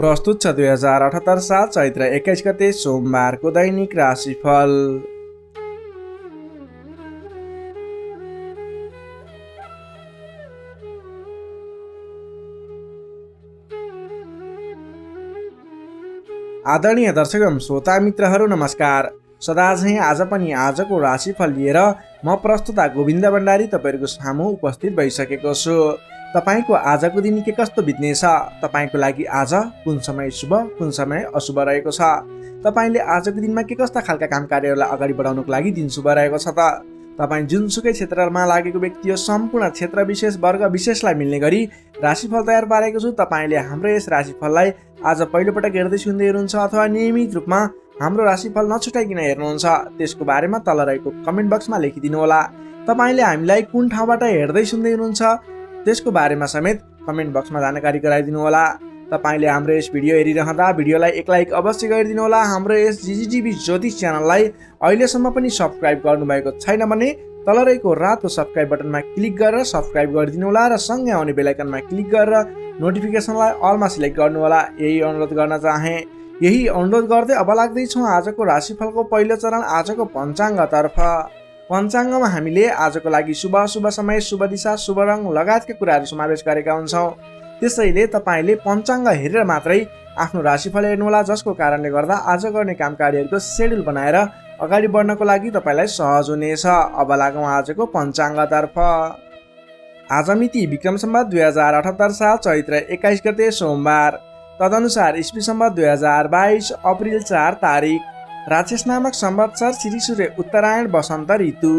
प्रस्तुत छ 2078 साल चैत्र 21 गते सोमबारको दैनिक राशिफल। आदरणीय दर्शक एवं श्रोता मित्रहरू नमस्कार। सदा झैं आज पनि आजको राशिफल लिएर म प्रस्तुता गोविन्द भण्डारी तपाईहरुको सामु उपस्थित भइसकेको छु। तपाईको आजको दिन के कस्तो बित्नेछ, तपाईको लागि आज कुन समय शुभ कुन समय अशुभ रहेको छ, तपाईले आजको दिनमा के कस्ता खालका काम कार्यहरूलाई अगाडि बढाउनको लागि दिन शुभ रहेको छ त, तपाई जुनसुकै क्षेत्रमा लागेको व्यक्ति हो सम्पूर्ण क्षेत्र विशेष वर्ग विशेषलाई मिल्ने गरी राशिफल तयार पारेको छु। तपाईले हाम्रो यस राशिफललाई आज पहिलोपटक हेर्दै सुन्दै हुनुहुन्छ अथवा नियमित रूपमा हाम्रो राशिफल नछुटाइकिन हेर्नुहुन्छ, त्यसको बारेमा तल रहेको कमेन्ट बक्समा लेखिदिनु होला। तपाईले हामीलाई कुन ठाउँबाट हेर्दै सुन्दै हुनुहुन्छ त्यसको बारेमा समेत कमेन्ट बक्समा जानकारी गराइदिनु होला। तपाईले हाम्रो यस भिडियो हेरिरहँदा भिडियोलाई एक लाइक अवश्य गरिदिनु होला। हाम्रो यस जिजिटिभी ज्योतिष च्यानललाई अहिलेसम्म पनि सब्स्क्राइब गर्नुभएको छैन भने तल रहेको रातो सब्स्क्राइब बटनमा क्लिक गरेर सब्स्क्राइब गरिदिनु होला र सँगै आउने बेल आइकनमा क्लिक गरेर नोटिफिकेसनलाई अलमा सिलेक्ट गर्नु होला। यही अनुरोध गर्न चाहे। यही अनुरोध गर्दै अब लाग्दैछौँ आजको राशिफलको पहिलो चरण आजको पञ्चाङ्गतर्फ। पञ्चाङ्गमा हामीले आजको लागि शुभ अशुभ समय, शुभ दिशा, शुभ रङ लगायतका कुराहरू समावेश गरेका हुन्छौँ। त्यसैले तपाईले पञ्चाङ्ग हेरेर मात्रै आफ्नो राशिफल हेर्नुहोला, जसको कारणले गर्दा आज गर्ने काम कार्यहरूको सेड्युल बनाएर अगाडि बढ्नको लागि तपाईलाई सहज हुनेछ। अब लागौँ आजको पञ्चाङ्गतर्फ। आज मिति विक्रम सम्वत 2078 साल चैत्र 21 गते सोमबार, तदनुसार इस्वी सम्वत 2022 अप्रिल 4 तारिक, राक्षस नामक संवत्सर श्री सूर्य उत्तरायण वसन्त ऋतु,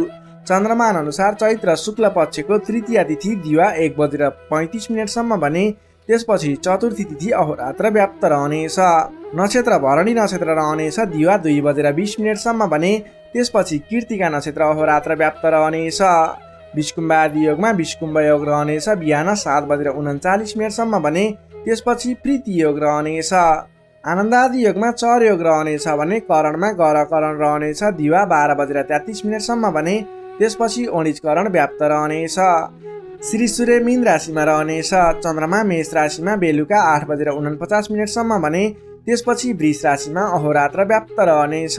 चन्द्रमान अनुसार चैत्र शुक्ल पक्षको तृतीया तिथि दिवा 1:35 सम्म भने त्यसपछि चतुर्थी तिथि अहोरात्र व्याप्त रहनेछ। नक्षत्र भरणी नक्षत्र रहनेछ दिवा 2:20 सम्म भने त्यसपछि कृतिका नक्षत्र अहोरात्र व्याप्त रहनेछ। विषकुम्भ आदि योगमा विषकुम्भ योग रहनेछ बिहान 7:39 सम्म भने त्यसपछि प्रीति योग रहनेछ। आनन्द आदि योगमा चर योग रहनेछ भने करणमा गरकरण रहनेछ दिवा 12:33 सम्म भने त्यसपछि ओणिजकरण व्याप्त रहनेछ। श्री सूर्य मीन राशिमा रहनेछ, चन्द्रमा मेष राशिमा बेलुका 8:49 सम्म भने त्यसपछि वृष राशिमा अहोरात्र व्याप्त रहनेछ।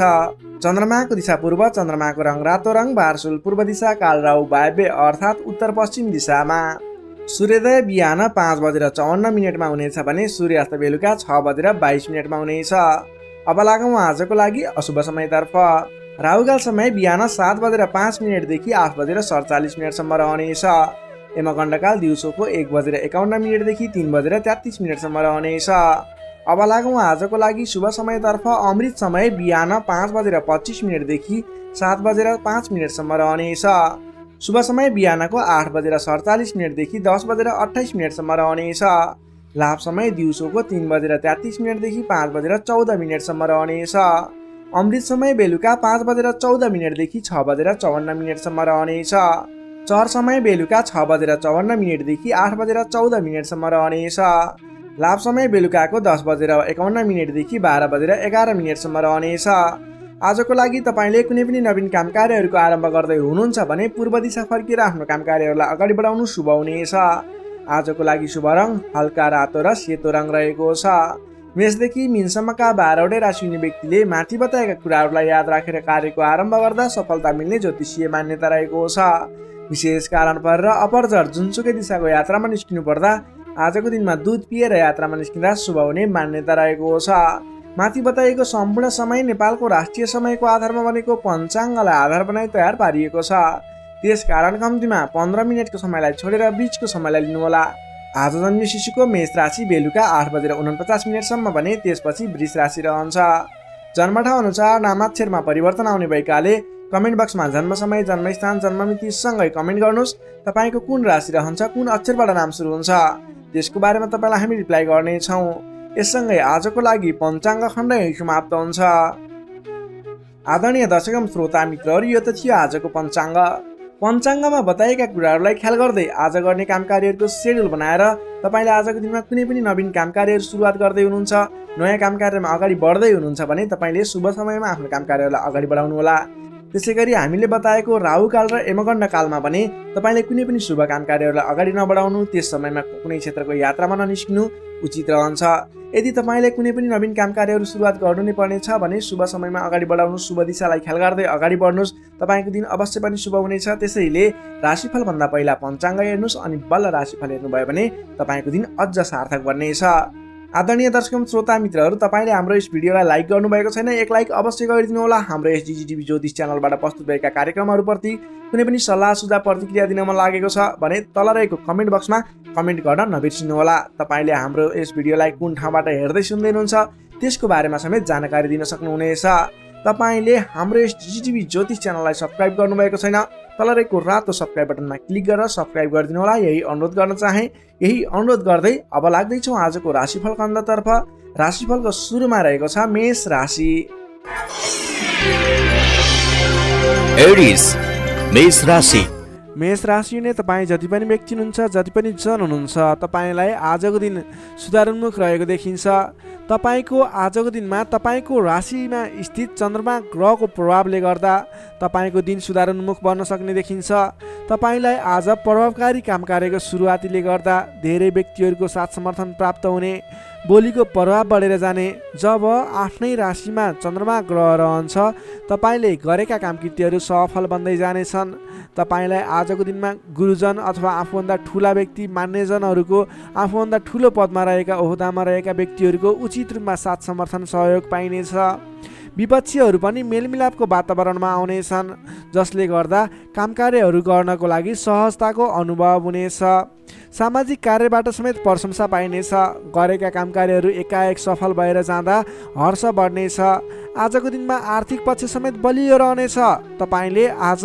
चन्द्रमाको दिशा पूर्व, चन्द्रमाको रङ रातो रङ, बारसुल पूर्व दिशा, कालराहु वायव्य अर्थात् उत्तर पश्चिम दिशामा। सूर्योदय बिहान 5:54 हुनेछ भने सूर्यास्त बेलुका 6:22 हुनेछ। अब लागौँ आजको लागि अशुभ समयतर्फ। राहुकाल समय बिहान 7:05 देखि 8:47 सम्म रहनेछ। यमगण्डकाल दिउँसोको 1:51 देखि 3:33 सम्म रहनेछ। अब लागौँ आजको लागि शुभ समयतर्फ। अमृत समय बिहान 5:25 देखि 7:05 सम्म रहनेछ। शुभ समय बिहानको 8:47 देखि 10:28 सम्म रहनेछ। लाभ समय दिउँसोको 3:33 देखि 5:14 सम्म रहनेछ। अमृत समय बेलुका 5:14 देखि 6:54 सम्म रहनेछ। चर समय बेलुका 6:54 देखि 8:14 सम्म रहनेछ। लाभ समय बेलुकाको 10:51 देखि 12:11 सम्म रहनेछ। आजको लागि तपाईले कुनै पनि नवीन काम कार्यहरूको आरम्भ गर्दै हुनुहुन्छ भने पूर्व दिशा फर्केर आफ्नो काम कार्यहरूलाई अगाडि बढाउनु शुभ हुनेछ। आजको लागि शुभ रङ हल्का रातो र सेतो रङ रहेको छ। मेषदेखि मीनसम्मका 12वटै राशि हुने व्यक्तिले माथि बताएका कुराहरूलाई याद राखेर कार्यको आरम्भ गर्दा सफलता मिल्ने ज्योतिषीय मान्यता रहेको छ। विशेष कारण परेर अपरझर जुनसुकै दिशाको यात्रामा निस्किनु पर्दा आजको दिनमा दुध पिएर यात्रामा निस्किँदा शुभ हुने मान्यता रहेको छ। माथि बताइएको सम्पूर्ण समय नेपालको राष्ट्रिय समयको आधारमा बनेको पञ्चाङ्गलाई आधार बनाई तयार पारिएको छ। त्यसकारण कम्तीमा 15 मिनटको समयलाई छोडेर बीचको समयलाई लिनुहोला। आज जन्मिने शिशुको मेष राशि बेलुका 8:49 सम्म भने त्यसपछि वृष राशि रहन्छ। जन्मठाउँ अनुसार नामाक्षरमा परिवर्तन आउने भएकाले कमेन्ट बक्समा जन्म समय, जन्मस्थान, जन्ममिति सँगै कमेन्ट गर्नुहोस्। तपाईँको कुन राशि रहन्छ, कुन अक्षरबाट नाम सुरु हुन्छ त्यसको बारेमा तपाईँलाई हामी रिप्लाई गर्नेछौँ। यससँगै आजको लागि पञ्चाङ्ग खण्ड यही समाप्त हुन्छ। आदरणीय दर्शक एवं श्रोता मित्रहरू, यो त थियो आजको पञ्चाङ्ग। पञ्चाङ्गमा बताएका कुराहरूलाई ख्याल गर्दै आज गर्ने काम कार्यहरूको सेड्युल बनाएर तपाईँले आजको दिनमा कुनै पनि नवीन काम कार्यहरू सुरुवात गर्दै हुनुहुन्छ, नयाँ काम कार्यमा अगाडि बढ्दै हुनुहुन्छ भने तपाईँले शुभ समयमा आफ्नो काम कार्यहरूलाई अगाडि बढाउनु होला। त्यसैगरी हामीले बताएको राहुकाल र यमगण्ड कालमा भने तपाईले कुनै पनि शुभ काम कार्यहरूलाई अगाडि नबढाउनु, त्यस समयमा कुनै क्षेत्रको यात्रामा ननिस्किनु उचित रहन्छ। यदि तपाईँले कुनै पनि नवीन काम कार्यहरू सुरुवात गर्नु नै पर्नेछ भने शुभ समयमा अगाडि बढाउनुहोस्, शुभ दिशालाई ख्याल गर्दै अगाडि बढ्नुहोस्। तपाईँको दिन अवश्य पनि शुभ हुनेछ। त्यसैले राशिफलभन्दा पहिला पञ्चाङ्ग हेर्नुहोस् अनि बल्ल राशिफल हेर्नुभयो भने तपाईँको दिन अझ सार्थक बन्नेछ। आदरणीय दर्शक श्रोता मित्रहरू, तपाईँले हाम्रो यस भिडियोलाई लाइक गर्नुभएको छैन, एक लाइक अवश्य गरिदिनु होला। हाम्रो एसजिजी टिभी ज्योतिष च्यानलबाट प्रस्तुत भएका कार्यक्रमहरूप्रति कुनै पनि सल्लाह सुझाव प्रतिक्रिया दिन मन लागेको छ भने तल रहेको कमेन्ट बक्समा कमेन्ट गर्न नबिर्सिनुहोला। तपाईँले हाम्रो यस भिडियोलाई कुन ठाउँबाट हेर्दै सुन्दै हुनुहुन्छ त्यसको बारेमा समेत जानकारी दिन सक्नुहुनेछ। तपाईँले हाम्रो एसजिजी टिभी ज्योतिष च्यानललाई सब्सक्राइब गर्नुभएको छैन, तल रहेको रातो सब्सक्राइब बटनमा क्लिक गरेर सब्सक्राइब गरिदिनु होला। यही अनुरोध गर्न चाहे। यही अनुरोध गर्दै अब लाग्दैछौँ आजको राशिफल खण्डतर्फ। राशिफलको सुरुमा रहेको छ मेष राशि। एरिस मेष राशि। मेष राशि नै तपाईँ जति पनि व्यक्ति हुनुहुन्छ, जति पनि जन हुनुहुन्छ, तपाईँलाई आजको दिन सुधारोन्मुख रहेको देखिन्छ। तपाईँको आजको दिनमा तपाईँको राशिमा स्थित चन्द्रमा ग्रहको प्रभावले गर्दा तपाईँको दिन सुधारोन्मुख बन्न सक्ने देखिन्छ। तपाईँलाई आज प्रभावकारी काम कार्यको सुरुवातीले गर्दा धेरै व्यक्तिहरूको साथ समर्थन प्राप्त हुने, बोलीको प्रभाव बढेर जाने। जब आफ्नै राशिमा चन्द्रमा ग्रह रहन्छ तपाईँले गरेका काम कृत्यहरू सफल बन्दै जानेछन्। तपाईँलाई आजको दिनमा गुरुजन अथवा आफूभन्दा ठुला व्यक्ति, मान्यजनहरूको, आफूभन्दा ठुलो पदमा रहेका, ओहदामा रहेका व्यक्तिहरूको उचित रूपमा साथ समर्थन सहयोग पाइनेछ। विपक्षीहरू पनि मेलमिलापको वातावरणमा आउनेछन्, जसले गर्दा काम कार्यहरू गर्नको लागि सहजताको अनुभव हुनेछ। सामाजिक कार्यबाट समेत प्रशंसा पाइनेछ। गरेका काम कार्यहरू एकाएक सफल भएर जाँदा हर्ष बढ्नेछ। आजको दिनमा आर्थिक पक्ष समेत बलियो रहनेछ। तपाईँले आज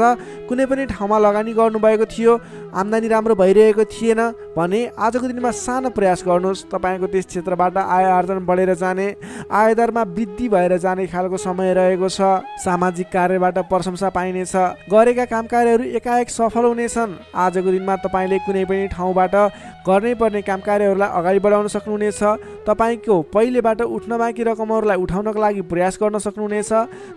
कुनै पनि ठाउँमा लगानी गर्नुभएको थियो, आम्दानी राम्रो भइरहेको थिएन भने आजको दिनमा सानो प्रयास गर्नुहोस्। तपाईँको त्यस क्षेत्रबाट आय आर्जन बढेर जाने, आयदरमा वृद्धि भएर जाने खालको समय रहेको छ। सामाजिक कार्यबाट प्रशंसा पाइनेछ। गरेका काम कार्यहरू एकाएक सफल हुनेछन्। आजको दिनमा तपाईँले कुनै पनि ठाउँबाट गर्नै पर्ने काम कार्यहरूलाई अगाडि बढाउन सक्नुहुनेछ। तपाईँको पहिलेबाट उठ्न बाँकी रकमहरूलाई उठाउनको लागि प्रयास गर्न सक्नुहुनेछ,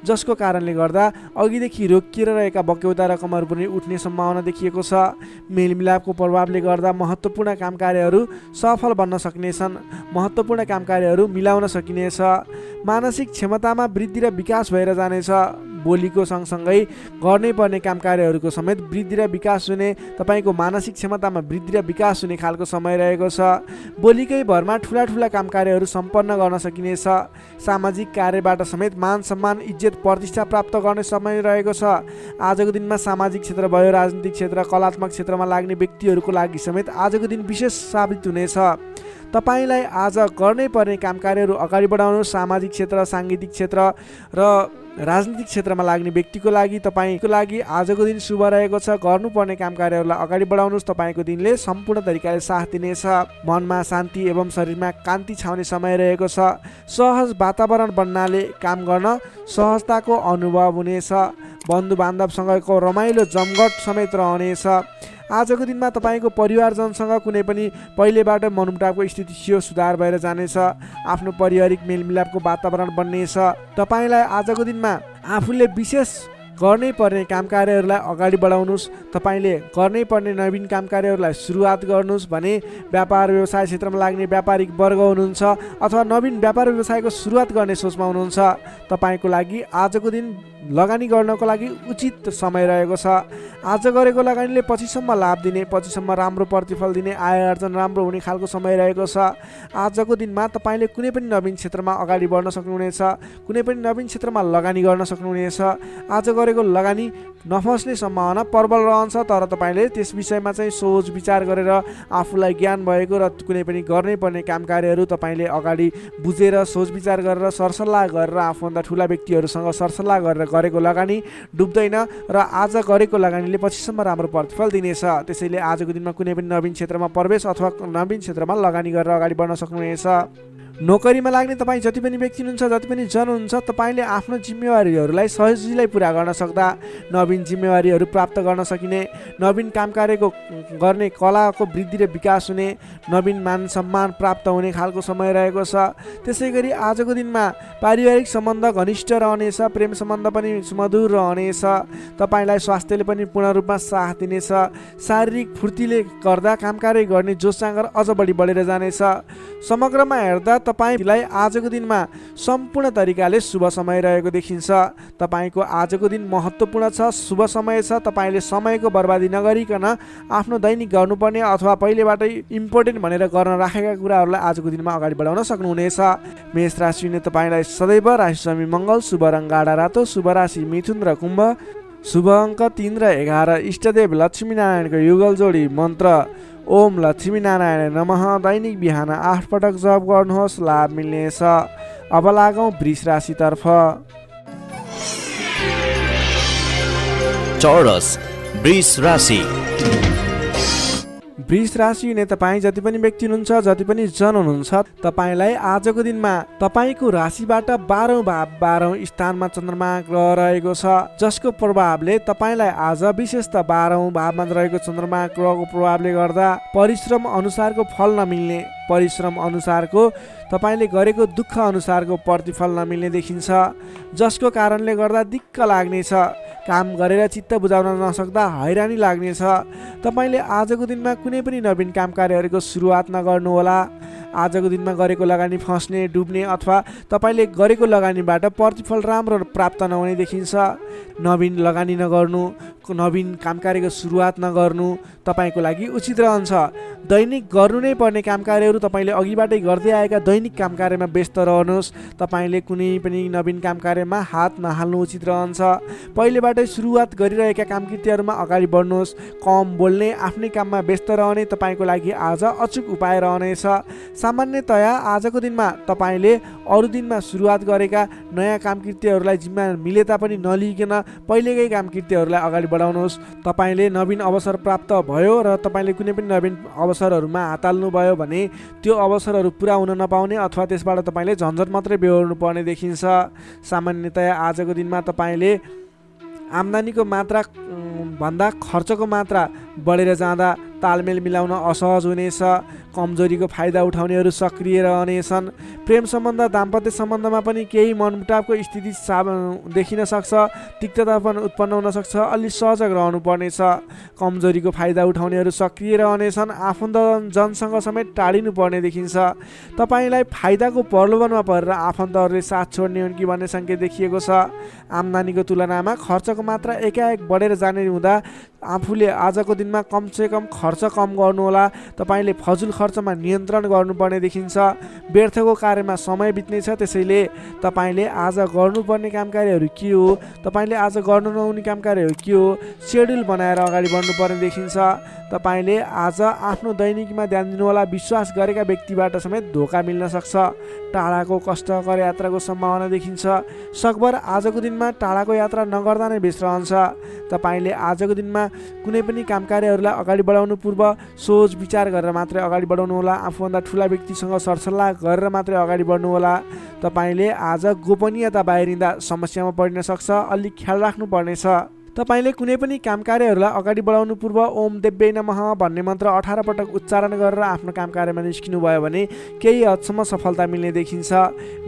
जसको कारणले गर्दा अघिदेखि रोकिएर रहेका बक्यौता रकमहरू पनि उठ्ने सम्भावना देखिएको छ। मेलमिलापको प्रभावले गर्दा महत्त्वपूर्ण काम कार्यहरू सफल बन्न सक्नेछन्। महत्त्वपूर्ण काम कार्यहरू मिलाउन सकिनेछ। मानसिक क्षमतामा वृद्धि र विकास भएर जानेछ। बोलीको सँगसँगै गर्नै पर्ने काम कार्यहरूको समेत वृद्धि र विकास हुने, तपाईँको मानसिक क्षमतामा वृद्धि र विकास हुने खालको समय रहेको छ। बोलीकै भरमा ठुला ठुला काम कार्यहरू सम्पन्न गर्न सकिनेछ। सामाजिक कार्यबाट समेत मान सम्मान, इज्जत, प्रतिष्ठा प्राप्त गर्ने समय रहेको छ। आजको दिनमा सामाजिक क्षेत्र भयो, राजनीतिक क्षेत्र, कलात्मक क्षेत्रमा लाग्ने व्यक्तिहरूको लागि समेत आजको दिन विशेष साबित हुनेछ। तपाईँलाई आज गर्नै पर्ने काम कार्यहरू अगाडि बढाउनु। सामाजिक क्षेत्र, साङ्गीतिक क्षेत्र र राजनीतिक क्षेत्रमा लाग्ने व्यक्तिको लागि, तपाईँको लागि आजको दिन शुभ रहेको छ। गर्नुपर्ने काम कार्यहरूलाई अगाडि बढाउनुहोस्। तपाईँको दिनले सम्पूर्ण तरिकाले साथ दिनेछ। मनमा शान्ति एवं शरीरमा कान्ति छाउने समय रहेको छ। सहज वातावरण बन्नाले काम गर्न सहजताको अनुभव हुनेछ। बन्धु बान्धवसँगको रमाइलो जमघट समेत रहनेछ। आजको दिनमा तपाईँको परिवारजनसँग कुनै पनि पहिलेबाट मनमुटावको स्थिति थियो, सुधार भएर जानेछ। आफ्नो पारिवारिक मेलमिलापको वातावरण बन्नेछ। तपाईँलाई आजको दिनमा आफूले विशेष गर्नै पर्ने काम कार्यहरूलाई अगाडि बढाउनुहोस्। तपाईँले गर्नै पर्ने नवीन काम कार्यहरूलाई सुरुवात गर्नुहोस् भने व्यापार व्यवसाय क्षेत्रमा लाग्ने व्यापारिक वर्ग हुनुहुन्छ अथवा नवीन व्यापार व्यवसायको सुरुवात गर्ने सोचमा हुनुहुन्छ, तपाईँको लागि आजको दिन लगानी गर्नको लागि उचित समय रहेको छ। आज गरेको लगानीले पछिसम्म लाभ दिने, पछिसम्म राम्रो प्रतिफल दिने, आय आर्जन राम्रो हुने खालको समय रहेको छ। आजको दिनमा तपाईँले कुनै पनि नवीन क्षेत्रमा अगाडि बढ्न सक्नुहुनेछ। कुनै पनि नवीन क्षेत्रमा लगानी गर्न सक्नुहुनेछ। आज गरेको लगानी नफस्ने सम्भावना प्रबल रहन्छ, तर तपाईँले त्यस विषयमा चाहिँ सोच विचार गरेर आफूलाई ज्ञान भएको र कुनै पनि गर्नै पर्ने काम कार्यहरू तपाईँले अगाडि बुझेर सोच विचार गरेर सरसल्लाह गरेर आफूभन्दा ठुला व्यक्तिहरूसँग सरसल्लाह गरेर गरेको लगानी डुब्दैन र आज गरेको लगानीले पछिसम्म राम्रो प्रतिफल दिनेछ। त्यसैले आजको दिनमा कुनै पनि नवीन क्षेत्रमा प्रवेश अथवा नवीन क्षेत्रमा लगानी गरेर अगाडि बढ्न सक्नुहुनेछ। नोकरीमा लाग्ने तपाईँ जति पनि व्यक्ति हुनुहुन्छ, जति पनि जन हुनुहुन्छ, तपाईँले आफ्नो जिम्मेवारीहरूलाई सजिलै पुरा गर्न सक्दा नवीन जिम्मेवारीहरू प्राप्त गर्न सकिने, नवीन काम कार्यको गर्ने कलाको वृद्धि र विकास हुने, नवीन मान सम्मान प्राप्त हुने खालको समय रहेको छ। त्यसै गरी आजको दिनमा पारिवारिक सम्बन्ध घनिष्ठ रहनेछ, प्रेम सम्बन्ध पनि सुमधुर रहनेछ। तपाईँलाई स्वास्थ्यले पनि पूर्ण रूपमा साथ दिनेछ। शारीरिक फुर्तीले गर्दा काम कार्य गर्ने जोस जाँगर अझ बढी बढेर जानेछ। समग्रमा हेर्दा तपाईँलाई आजको दिनमा सम्पूर्ण तरिकाले शुभ समय रहेको देखिन्छ। तपाईँको आजको दिन महत्त्वपूर्ण छ, शुभ समय छ। तपाईँले समयको बर्बादी नगरिकन आफ्नो दैनिक गर्नुपर्ने अथवा पहिलेबाटै इम्पोर्टेन्ट भनेर गर्न राखेका कुराहरूलाई आजको दिनमा अगाडि बढाउन सक्नुहुनेछ। मेष राशिले तपाईँलाई सदैव राशि स्वामी मङ्गल, शुभ रङ गाढा रातो, शुभ राशि मिथुन र कुम्भ, शुभ अङ्क 3 र 11, इष्टदेव लक्ष्मीनारायणको युगल जोडी मन्त्र ओम लक्ष्मीनारायण नमः। दैनिक बिहान 8 पटक जप गर्नुहोस्, लाभ मिल्नेछ। अब लागौँ वृष राशितर्फ। टोरस वृष राशि। वृष राशि हुने तपाईँ जति पनि व्यक्ति हुनुहुन्छ, जति पनि जन हुनुहुन्छ, तपाईँलाई आजको दिनमा तपाईँको राशिबाट 12औं भाव 12औं स्थानमा चन्द्रमा ग्रह रहेको छ, जसको प्रभावले तपाईँलाई आज विशेषतः 12औं भावमा रहेको चन्द्रमा ग्रहको प्रभावले गर्दा परिश्रम अनुसारको फल नमिल्ने, परिश्रम अनुसारको तपाईँले गरेको दुःख अनुसारको प्रतिफल नमिल्ने देखिन्छ, जसको कारणले गर्दा दिक्क लाग्नेछ। काम गरेर चित्त बुझाउन नसक्दा हैरानी लाग्नेछ। तपाईँले आजको दिनमा कुनै पनि नवीन काम कार्यहरूको सुरुवात नगर्नुहोला। आजको दिनमा गरेको लगानी फस्ने, डुब्ने अथवा तपाईँले गरेको लगानीबाट प्रतिफल राम्रो प्राप्त नहुने देखिन्छ। नवीन लगानी नगर्नु, नवीन काम कार्यको सुरुवात नगर्नु तपाईँको लागि उचित रहन्छ। दैनिक गर्नु नै पर्ने काम कार्यहरू तपाईँले अघिबाटै गर्दै आएका दैनिक काम कार्यमा व्यस्त रहनुहोस्। तपाईँले कुनै पनि नवीन काम कार्यमा हात नहाल्नु उचित रहन्छ। पहिलेबाटै सुरुवात गरिरहेका काम कृत्यहरूमा अगाडि बढ्नुहोस्। कम बोल्ने, आफ्नै काममा व्यस्त रहने तपाईँको लागि आज अचुक उपाय रहनेछ। सामान्यतया आजको दिनमा तपाईँले अरू दिनमा सुरुवात गरेका नयाँ काम कृत्यहरूलाई जिम्मा मिले तापनि नलिकन पहिलेकै काम कृत्यहरूलाई अगाडि बढाउनुहोस्। तपाईँले नवीन अवसर प्राप्त भयो र तपाईँले कुनै पनि नवीन अवसरहरूमा हात हाल्नुभयो भने त्यो अवसरहरू पुरा हुन नपाउने अथवा त्यसबाट तपाईँले झन्झट मात्रै बेहोर्नु पर्ने देखिन्छ। सामान्यतया आजको दिनमा तपाईँले आम्दानीको मात्रा भन्दा खर्चको मात्रा बढेर जाँदा तालमेल मिलाउन असहज हुनेछ। कमजोरीको फाइदा उठाउनेहरू सक्रिय रहनेछन्। प्रेम सम्बन्ध, दाम्पत्य सम्बन्धमा पनि केही मनमुटावको स्थिति देखिन सक्छ, तिक्तता पनि उत्पन्न हुन सक्छ। अलि सजग रहनु पर्नेछ। कमजोरीको फाइदा उठाउनेहरू सक्रिय रहनेछन्। आफन्त जनसँग समेत टाढिनु पर्ने देखिन्छ। तपाईँलाई फाइदाको प्रलोभनमा परेर आफन्तहरूले साथ छोड्ने हुन् कि भन्ने सङ्केत देखिएको छ। आम्दानीको तुलनामा खर्चको मात्रा एकाएक बढेर जाने हुँदा आफूले आजको दिनमा कमसेकम खर्च कम गर्नुहोला। तपाईँले फजुल खर्चमा नियन्त्रण गर्नुपर्ने देखिन्छ। व्यर्थको कार्यमा समय बित्नेछ, त्यसैले तपाईँले आज गर्नुपर्ने काम कार्यहरू के हो, तपाईँले आज गर्नु नहुने काम कार्यहरू के हो, सेड्युल बनाएर अगाडि बढ्नुपर्ने देखिन्छ। तपाईँले आज आफ्नो दैनिकीमा ध्यान दिनुहोला। विश्वास गरेका व्यक्तिबाट समेत धोका मिल्न सक्छ। टाढाको कष्टकर यात्राको सम्भावना देखिन्छ। सकभर आजको दिनमा टाढाको यात्रा नगर्दा नै बेस रहन्छ। तपाईँले आजको दिनमा कुनै पनि काम कार्यहरूलाई अगाडि बढाउनु पूर्व सोच विचार गरेर मात्रै अगाडि बढाउनु होला। आफूभन्दा ठुला व्यक्तिसँग सरसल्लाह गरेर मात्रै अगाडि बढ्नु होला। तपाईँले आज गोपनीयता बाहिरिँदा समस्यामा परिन सक्छ, अलिक ख्याल राख्नु पर्नेछ। तपाईँले कुनै पनि काम कार्यहरूलाई अगाडि बढाउनु पूर्व ओम देव्यै नमः भन्ने मन्त्र 18 पटक उच्चारण गरेर आफ्नो काम कार्यमा निस्किनु भयो भने केही हदसम्म सफलता मिल्ने देखिन्छ।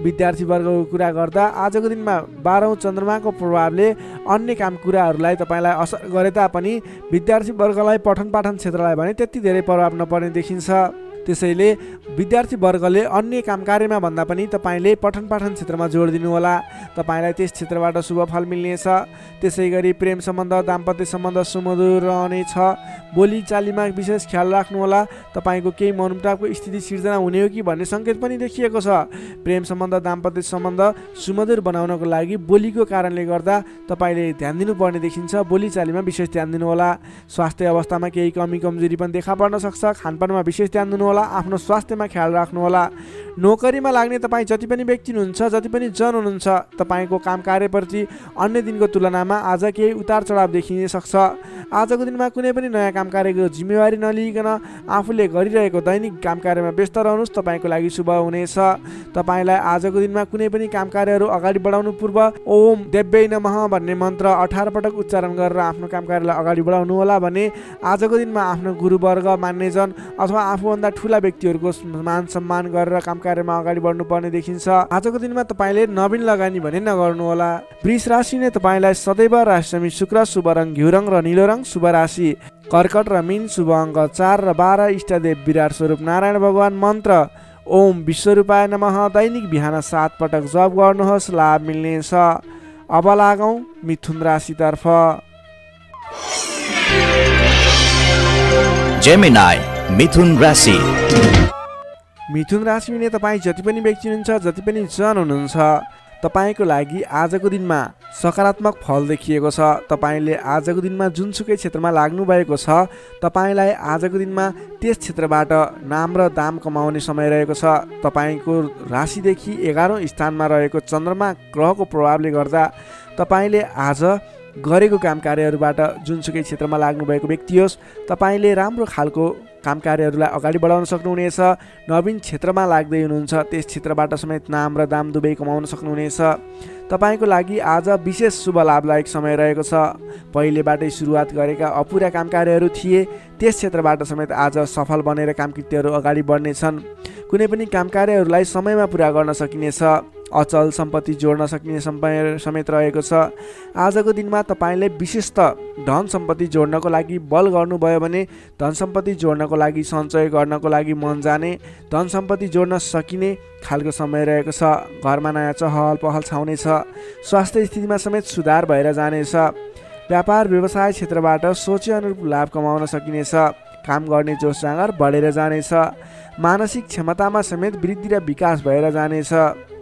विद्यार्थी वर्गको कुरा गर्दा आजको दिनमा 12औं चन्द्रमाको प्रभावले अन्य काम कुराहरूलाई तपाईँलाई असर गरे तापनि विद्यार्थी वर्गलाई पठन पाठन क्षेत्रलाई भने त्यति धेरै प्रभाव नपर्ने देखिन्छ। त्यसैले विद्यार्थी वर्गले अन्य काम कार्यमा भन्दा पनि तपाईँले पठन पाठन क्षेत्रमा जोड दिनुहोला। तपाईँलाई त्यस क्षेत्रबाट शुभ फल मिल्नेछ। त्यसै गरी प्रेम सम्बन्ध, दाम्पत्य सम्बन्ध सुमधुर रहनेछ। बोली चालीमा विशेष ख्याल राख्नुहोला। तपाईँको केही मनमुटावको स्थिति सिर्जना हुने हो कि भन्ने सङ्केत पनि देखिएको छ। प्रेम सम्बन्ध, दाम्पत्य सम्बन्ध सुमधुर बनाउनको लागि बोलीको कारणले गर्दा तपाईँले ध्यान दिनुपर्ने देखिन्छ। बोली चालीमा विशेष ध्यान दिनुहोला। स्वास्थ्य अवस्थामा केही कमी कमजोरी पनि देखा पर्न सक्छ। खानपानमा विशेष ध्यान दिनुहोला। आफ्नो स्वास्थ्यमा ख्याल राख्नुहोला। नोकरीमा लाग्ने तपाईँ जति पनि व्यक्ति हुनुहुन्छ, जति पनि जन हुनुहुन्छ, तपाईँको काम कार्यप्रति अन्य दिनको तुलनामा आज केही उतार चढाव देखिन सक्छ। आजको दिनमा कुनै पनि नयाँ काम कार्यको जिम्मेवारी नलिकन आफूले गरिरहेको दैनिक काम कार्यमा व्यस्त रहनुहोस्। तपाईँको लागि शुभ हुनेछ। तपाईँलाई आजको दिनमा कुनै पनि काम कार्यहरू अगाडि बढाउनु पूर्व ओम देव्यै नमः भन्ने मन्त्र 18 पटक उच्चारण गरेर आफ्नो काम कार्यलाई अगाडि बढाउनु होला भने आजको दिनमा आफ्नो गुरुवर्ग, मान्यजन अथवा आफूभन्दा ठुला व्यक्तिहरूको मान सम्मान गरेर काम कार्यमा अगाडि बढ्नुपर्ने देखिन्छ। आजको दिनमा तपाईँले नवीन लगानी भने नगर्नुहोला। वृष राशि नै तपाईँलाई सदैव राशि शुक्र, शुभ रङ घिउ रङ र निलो रङ, शुभ राशि कर्कट र मीन, शुभ अङ्क 4 र 12, इष्टदेव विराट स्वरूप नारायण भगवान, मन्त्र ओम विश्वरूपाय नमः दैनिक बिहान 7 पटक जप गर्नुहोस्, लाभ मिल्नेछ। अब लागौँ मिथुन राशितर्फ। जेमिनाई मिथुन राशि। मिथुन राशि हुने तपाईँ जति पनि व्यक्ति हुनुहुन्छ, जति पनि जन हुनुहुन्छ, तपाईँको लागि आजको दिनमा सकारात्मक फल देखिएको छ। तपाईँले आजको दिनमा जुनसुकै क्षेत्रमा लाग्नु भएको छ, तपाईँलाई आजको दिनमा त्यस क्षेत्रबाट नाम र दाम कमाउने समय रहेको छ। तपाईँको राशिदेखि 11औं स्थानमा रहेको चन्द्रमा ग्रहको प्रभावले गर्दा तपाईँले आज गरेको काम कार्यहरूबाट जुनसुकै क्षेत्रमा लाग्नुभएको व्यक्ति होस्, तपाईँले राम्रो खालको काम कार्यहरूलाई अगाडि बढाउन सक्नुहुनेछ। नवीन क्षेत्रमा लाग्दै हुनुहुन्छ, त्यस क्षेत्रबाट समेत नाम र दाम दुवै कमाउन सक्नुहुनेछ। तपाईँको लागि आज विशेष शुभ लाभदायक समय रहेको छ। पहिलेबाटै सुरुवात गरेका अपुरा काम कार्यहरू थिए, त्यस क्षेत्रबाट समेत आज सफल बनेर कामकृत्यहरू अगाडि बढ्नेछन्। कुनै पनि काम कार्यहरूलाई समयमा पुरा गर्न सकिनेछ। अचल सम्पत्ति जोड्न सकिने समय समेत रहेको छ। आजको दिनमा तपाईँले विशेषतः धन सम्पत्ति जोड्नको लागि बल गर्नुभयो भने धन सम्पत्ति जोड्नको लागि, सञ्चय गर्नको लागि मन जाने, धन सम्पत्ति जोड्न सकिने खालको समय रहेको छ। घरमा नयाँ चहल पहल छाउनेछ। स्वास्थ्य स्थितिमा समेत सुधार भएर जानेछ। व्यापार व्यवसाय क्षेत्रबाट सोचे अनुरूप लाभ कमाउन सकिनेछ। काम गर्ने जोस जाँगर बढेर जानेछ। मानसिक क्षमतामा समेत वृद्धि र विकास भएर जानेछ।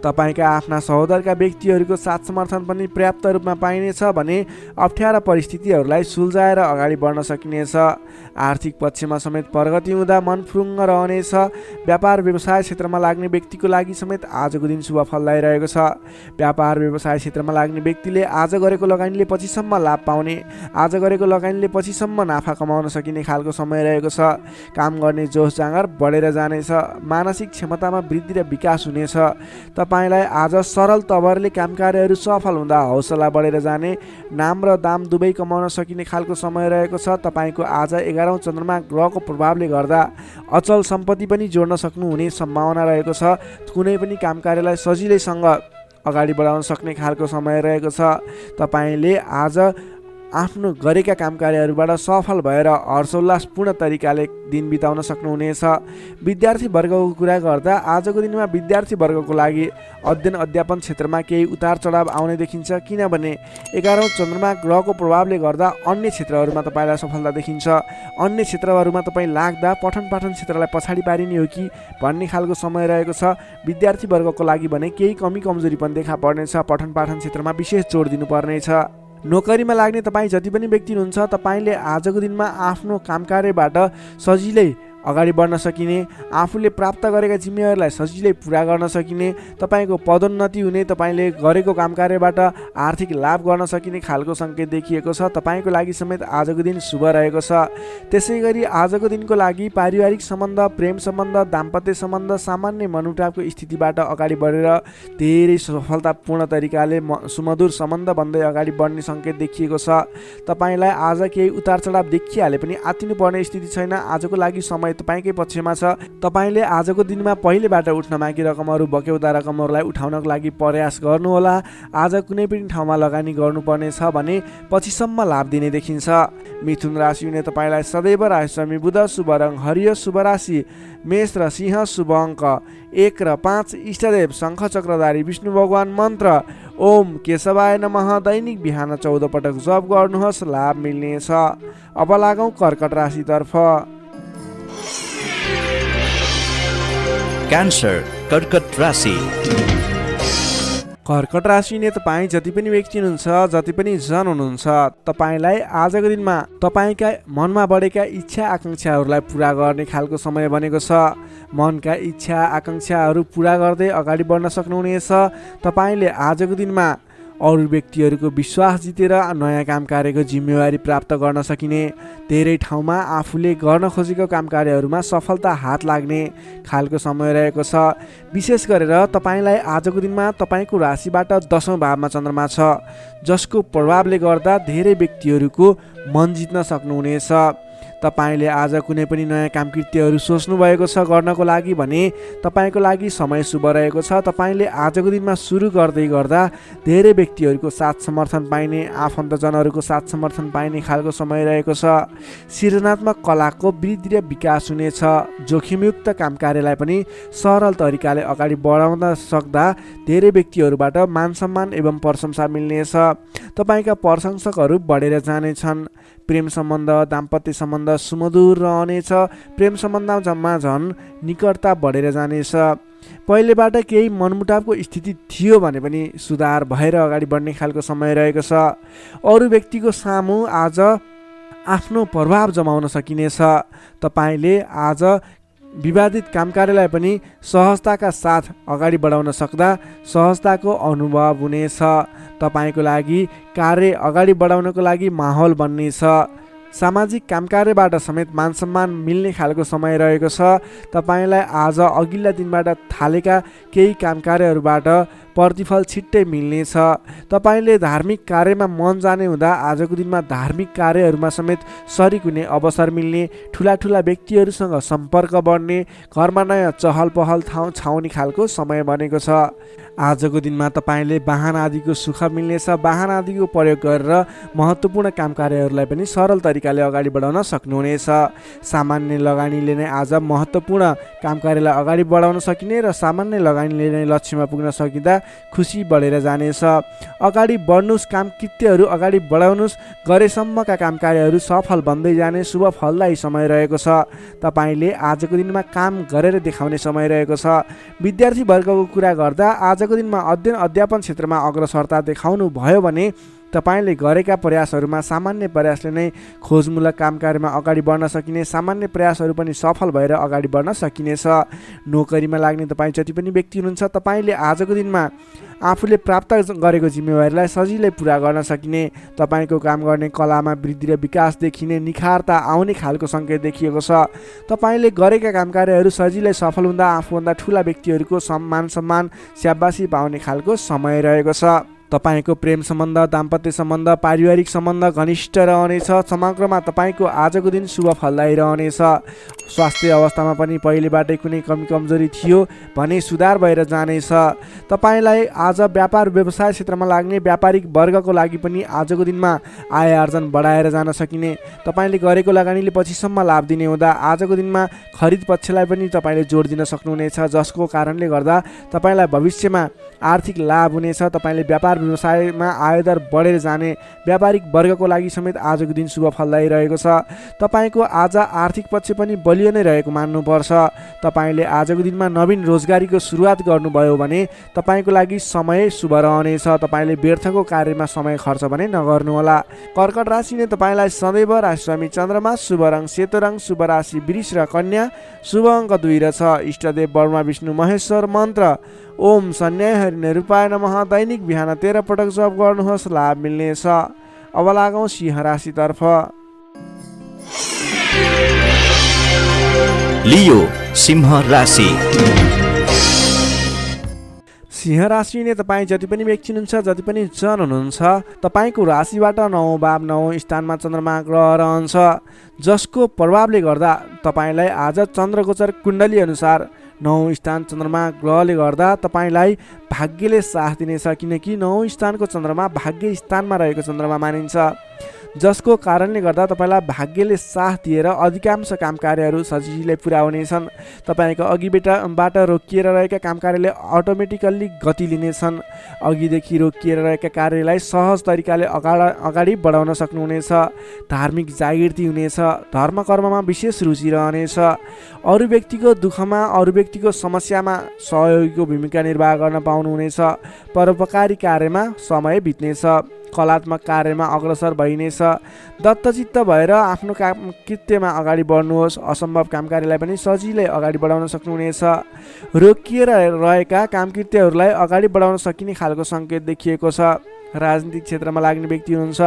तपाईँका आफ्ना सहोदरका व्यक्तिहरूको साथ समर्थन पनि पर्याप्त रूपमा पाइनेछ भने अप्ठ्यारा परिस्थितिहरूलाई सुल्झाएर अगाडि बढ्न सकिनेछ। आर्थिक पक्षमा समेत प्रगति हुँदा मन फुरुङ्ग रहनेछ। व्यापार व्यवसाय क्षेत्रमा लाग्ने व्यक्तिको लागि समेत आजको दिन शुभ फलदायी रहेको छ। व्यापार व्यवसाय क्षेत्रमा लाग्ने व्यक्तिले आज गरेको लगानीले पछिसम्म लाभ पाउने, आज गरेको लगानीले पछिसम्म नाफा कमाउन सकिने खालको समय रहेको छ। काम गर्ने जोस जाँगर बढेर जानेछ। मानसिक क्षमतामा वृद्धि र विकास हुनेछ। तपाईँलाई आज सरल तवरले काम कार्यहरू सफल हुँदा हौसला बढेर जाने, नाम र दाम दुवै कमाउन सकिने खालको समय रहेको छ। तपाईँको आज 11औं चन्द्रमा ग्रहको प्रभावले गर्दा अचल सम्पत्ति पनि जोड्न सक्नुहुने सम्भावना रहेको छ। कुनै पनि काम कार्यलाई सजिलैसँग अगाडि बढाउन सक्ने खालको समय रहेको छ। तपाईँले आज आफ्नो गरेका काम कार्यहरूबाट सफल भएर हर्षोल्लासपूर्ण तरिकाले दिन बिताउन सक्नुहुनेछ। विद्यार्थी वर्गको कुरा गर्दा आजको दिनमा विद्यार्थी वर्गको लागि अध्ययन अध्यापन क्षेत्रमा केही उतार चढाव आउने देखिन्छ। किनभने 11औं चन्द्रमा ग्रहको प्रभावले गर्दा अन्य क्षेत्रहरूमा तपाईँलाई सफलता देखिन्छ। अन्य क्षेत्रहरूमा तपाईँ लाग्दा पठन पाठन क्षेत्रलाई पछाडि पारिने हो कि भन्ने खालको समय रहेको छ। विद्यार्थी वर्गको लागि भने केही कमी कमजोरी पनि देखा पर्नेछ। पठन पाठन क्षेत्रमा विशेष जोड दिनुपर्नेछ। नोकरीमा लाग्ने तपाईँ जति पनि व्यक्ति हुनुहुन्छ, तपाईँले आजको दिनमा आफ्नो काम कार्यबाट सजिलै अगाडि बढ्न सकिने, आफूले प्राप्त गरेका जिम्मेवारीलाई सजिलै पुरा गर्न सकिने, तपाईँको पदोन्नति हुने, तपाईँले गरेको काम कार्यबाट आर्थिक लाभ गर्न सकिने खालको सङ्केत देखिएको छ। तपाईँको लागि समेत आजको दिन शुभ रहेको छ। त्यसै गरी आजको दिनको लागि पारिवारिक सम्बन्ध, प्रेम सम्बन्ध, दाम्पत्य सम्बन्ध, सामान्य मनमुटावको स्थितिबाट अगाडि बढेर धेरै सफलतापूर्ण तरिकाले सुमधुर सम्बन्ध बन्दै अगाडि बढ्ने सङ्केत देखिएको छ। तपाईँलाई आज केही उतार चढाव देखिहाले पनि आत्तिनु पर्ने स्थिति छैन। आजको लागि समय तपाईँकै पक्षमा छ। तपाईँले आजको दिनमा पहिलेबाट उठ्न बाँकी रकमहरू, बक्यौता रकमहरूलाई उठाउनको लागि प्रयास गर्नुहोला। आज कुनै पनि ठाउँमा लगानी गर्नुपर्नेछ भने पछिसम्म लाभ दिने देखिन्छ। मिथुन राशि हुने तपाईँलाई सदैव राशि बुध शुभ रङ हरियो, शुभ राशि मेष र सिंह, शुभ अङ्क 1 र 5, इष्टदेव शङ्ख चक्रधारी विष्णु भगवान, मन्त्र ओम केशवाय नमः दैनिक बिहान 14 पटक जप गर्नुहोस्, लाभ मिल्नेछ। अब लागौँ कर्कट राशितर्फ। क्यान्सर कर्कट राशि। कर्कट राशि ने तपाईँ जति पनि व्यक्ति हुनुहुन्छ, जति पनि जन हुनुहुन्छ, तपाईँलाई आजको दिनमा तपाईँका मनमा बढेका इच्छा आकाङ्क्षाहरूलाई पुरा गर्ने खालको समय बनेको छ। मनका इच्छा आकाङ्क्षाहरू पुरा गर्दै अगाडि बढ्न सक्नुहुनेछ। तपाईँले आजको दिनमा अरू व्यक्तिहरूको विश्वास जितेर नयाँ काम कार्यको जिम्मेवारी प्राप्त गर्न सकिने, धेरै ठाउँमा आफूले गर्न खोजेको काम कार्यहरूमा सफलता हात लाग्ने खालको समय रहेको छ। विशेष गरेर तपाईँलाई आजको दिनमा तपाईँको राशिबाट 10औं भावमा चन्द्रमा छ, जसको प्रभावले गर्दा धेरै व्यक्तिहरूको मन जित्न सक्नुहुनेछ। तपाईले आज कुनै पनि नयाँ कामकृत्यहरू सोच्नु भएको छ गर्नको लागि भने तपाईको लागि समय शुभ रहेको छ। तपाईले आजको दिनमा सुरु गर्दै गर्दा धेरै व्यक्तिहरूको साथ समर्थन पाइने, आफन्तजनहरूको साथ समर्थन पाइने खालको समय रहेको छ। सृजनात्मक कलाको वृद्धि र विकास हुनेछ। जोखिमयुक्त काम कार्यलाई पनि सरल तरिकाले अगाडि बढाउन सक्दा धेरै व्यक्तिहरूबाट मान सम्मान एवं प्रशंसा मिल्नेछ। तपाईका प्रशंसकहरू बढेर जानेछन्। प्रेम सम्बन्ध, दाम्पत्य सम्बन्ध सुमधुर रहनेछ। प्रेम सम्बन्धमा झन् निकटता बढेर जानेछ। पहिलेबाट केही मनमुटावको स्थिति थियो भने पनि सुधार भएर अगाडि बढ्ने खालको समय रहेको छ। अरू व्यक्तिको सामु आज आफ्नो प्रभाव जमाउन सकिनेछ। तपाईले आज विवादित काम कार्यलाई पनि सहजताका साथ अगाडि बढाउन सक्दा सहजताको अनुभव हुनेछ। तपाईको लागि कार्य अगाडि बढाउनको लागि माहौल बन्नेछ। सामाजिक काम कार्यबाट समेत मान सम्मान मिल्ने खालको समय रहेको छ। तपाईलाई आज अघिल्ला दिनबाट थालेका केही काम कार्यहरूबाट प्रतिफल छिट्टै मिल्नेछ। तपाईले धार्मिक कार्यमा मन जाने हुँदा आजको दिनमा धार्मिक कार्यहरूमा समेत सरिक हुने अवसर मिल्ने, ठुला ठुला व्यक्तिहरूसँग सम्पर्क बढ्ने, घरमा नयाँ चहल पहल छाउने खालको समय बनेको छ। आजको दिनमा तपाईले वाहन आदिको सुख मिल्नेछ। वाहन आदिको प्रयोग गरेर महत्त्वपूर्ण काम कार्यहरूलाई पनि सरल तरिकाले अगाडि बढाउन सक्नुहुनेछ। सामान्य लगानीले नै आज महत्त्वपूर्ण काम कार्यलाई अगाडि बढाउन सकिने र सामान्य लगानीले नै लक्ष्यमा पुग्न सकिँदा खुसी बढेर जानेछ। अगाडि बढ्नुहोस्, काम कृत्यहरू अगाडि बढाउनुहोस्। गरेसम्मका काम कार्यहरू सफल बन्दै जाने शुभ फलदायी समय रहेको छ। तपाईले आजको दिनमा काम गरेर देखाउने समय रहेको छ। विद्यार्थी वर्गको कुरा गर्दा आजको दिनमा अध्ययन अध्यापन क्षेत्रमा अग्रसरता देखाउनु भयो भने तपाईले गरेका प्रयासहरूमा सामान्य प्रयासले नै खोजमूलक काम कार्यमा अगाडि बढ्न सकिने, सामान्य प्रयासहरू पनि सफल भएर अगाडि बढ्न सकिनेछ। नोकरीमा लाग्ने तपाईँ जति पनि व्यक्ति हुनुहुन्छ तपाईले आजको दिनमा आफूले प्राप्त गरेको जिम्मेवारीलाई सजिलै पुरा गर्न सकिने, तपाईको काम गर्ने कलामा वृद्धि र विकास देखिने, निखारता आउने खालको सङ्केत देखिएको छ। तपाईले गरेका काम कार्यहरू सजिलै सफल हुँदा आफूभन्दा ठुला व्यक्तिहरूको सम्मान सम्मान स्याबासी पाउने खालको समय रहेको छ। तपाईको प्रेम सम्बन्ध, दाम्पत्य सम्बन्ध, पारिवारिक सम्बन्ध घनिष्ठ रहनेछ। समग्रमा तपाईको आजको दिन शुभ फलदायी रहनेछ। स्वास्थ्य अवस्थामा पनि पहिलेबाटै कुनै कमी कमजोरी थियो भने सुधार भएर जानेछ। तपाईलाई आज व्यापार व्यवसाय क्षेत्रमा लाग्ने व्यापारिक वर्गको लागि पनि आजको दिनमा आय आर्जन बढाएर जान सकिने, तपाईले गरेको लगानीले पछिसम्म लाभ दिने हुँदा आजको दिनमा खरिद पक्षलाई पनि तपाईले जोड दिन सक्नुहुनेछ, जसको कारणले गर्दा तपाईलाई भविष्यमा आर्थिक लाभ हुनेछ। तपाईले व्यापार व्यवसायमा आयदर बढेर जाने व्यापारिक वर्गको लागि समेत आजको दिन शुभ फलदायी रहेको छ। तपाईको आज आर्थिक पक्ष पनि बलियो नै रहेको मान्नुपर्छ। तपाईले आजको दिनमा नवीन रोजगारीको सुरुवात गर्नुभयो भने तपाईको लागि समय शुभ रहनेछ। तपाईले व्यर्थको कार्यमा समय खर्च भने नगर्नुहोला। कर्कट राशिले तपाईलाई सदैव राशिस्वामी चन्द्रमा, शुभ रङ सेतो रङ, शुभ राशि वृष र कन्या, शुभ अङ्क 2 र 6, इष्टदेव ब्रह्मा विष्णु महेश्वर, मन्त्र ओम सन्याय हरि निरूपाय नमः। दैनिक बिहान 13 पटक जप गर्नुहोस्, लाभ मिल्नेछ। अब लागौँ सिंह राशितर्फ। लियो सिंह राशि। सिंह राशि नै तपाईँ जति पनि व्यक्ति हुनुहुन्छ, जति पनि जन हुनुहुन्छ, तपाईँको राशिबाट 9 भाव 9 स्थानमा चन्द्रमा ग्रह रहन्छ, जसको प्रभावले गर्दा तपाईँलाई आज चन्द्रगोचर कुण्डली अनुसार 9 स्थान चन्द्रमा ग्रहले गर्दा तपाईँलाई भाग्यले साथ दिनेछ। किनकि 9 स्थानको चन्द्रमा भाग्य स्थानमा रहेको चन्द्रमा मानिन्छ, जसको कारणले गर्दा तपाईँलाई भाग्यले साथ दिएर अधिकांश काम कार्यहरू सजिलै पुरा हुनेछन्। तपाईँको अघिबाट रोकिएर रहेका काम कार्यले अटोमेटिकल्ली गति लिनेछन्। अघिदेखि रोकिएर रहेका कार्यलाई सहज तरिकाले अगाडि बढाउन सक्नुहुनेछ। धार्मिक जागृति हुनेछ। धर्म कर्ममा विशेष रुचि रहनेछ। अरू व्यक्तिको दुःखमा, अरू व्यक्तिको समस्यामा सहयोगीको भूमिका निर्वाह गर्न पाउनुहुनेछ। परोपकारी कार्यमा समय बित्नेछ। कलात्मक कार्यमा अग्रसर भइनेछ। दत्तचित्त भएर आफ्नो काम कृत्यमा अगाडि बढ्नुहोस्। असम्भव काम कार्यलाई पनि सजिलै अगाडि बढाउन सक्नुहुनेछ। रोकिएर रहेका काम कृत्यहरूलाई अगाडि बढाउन सकिने खालको सङ्केत देखिएको छ। राजनीतिक क्षेत्रमा लाग्ने व्यक्ति हुनुहुन्छ,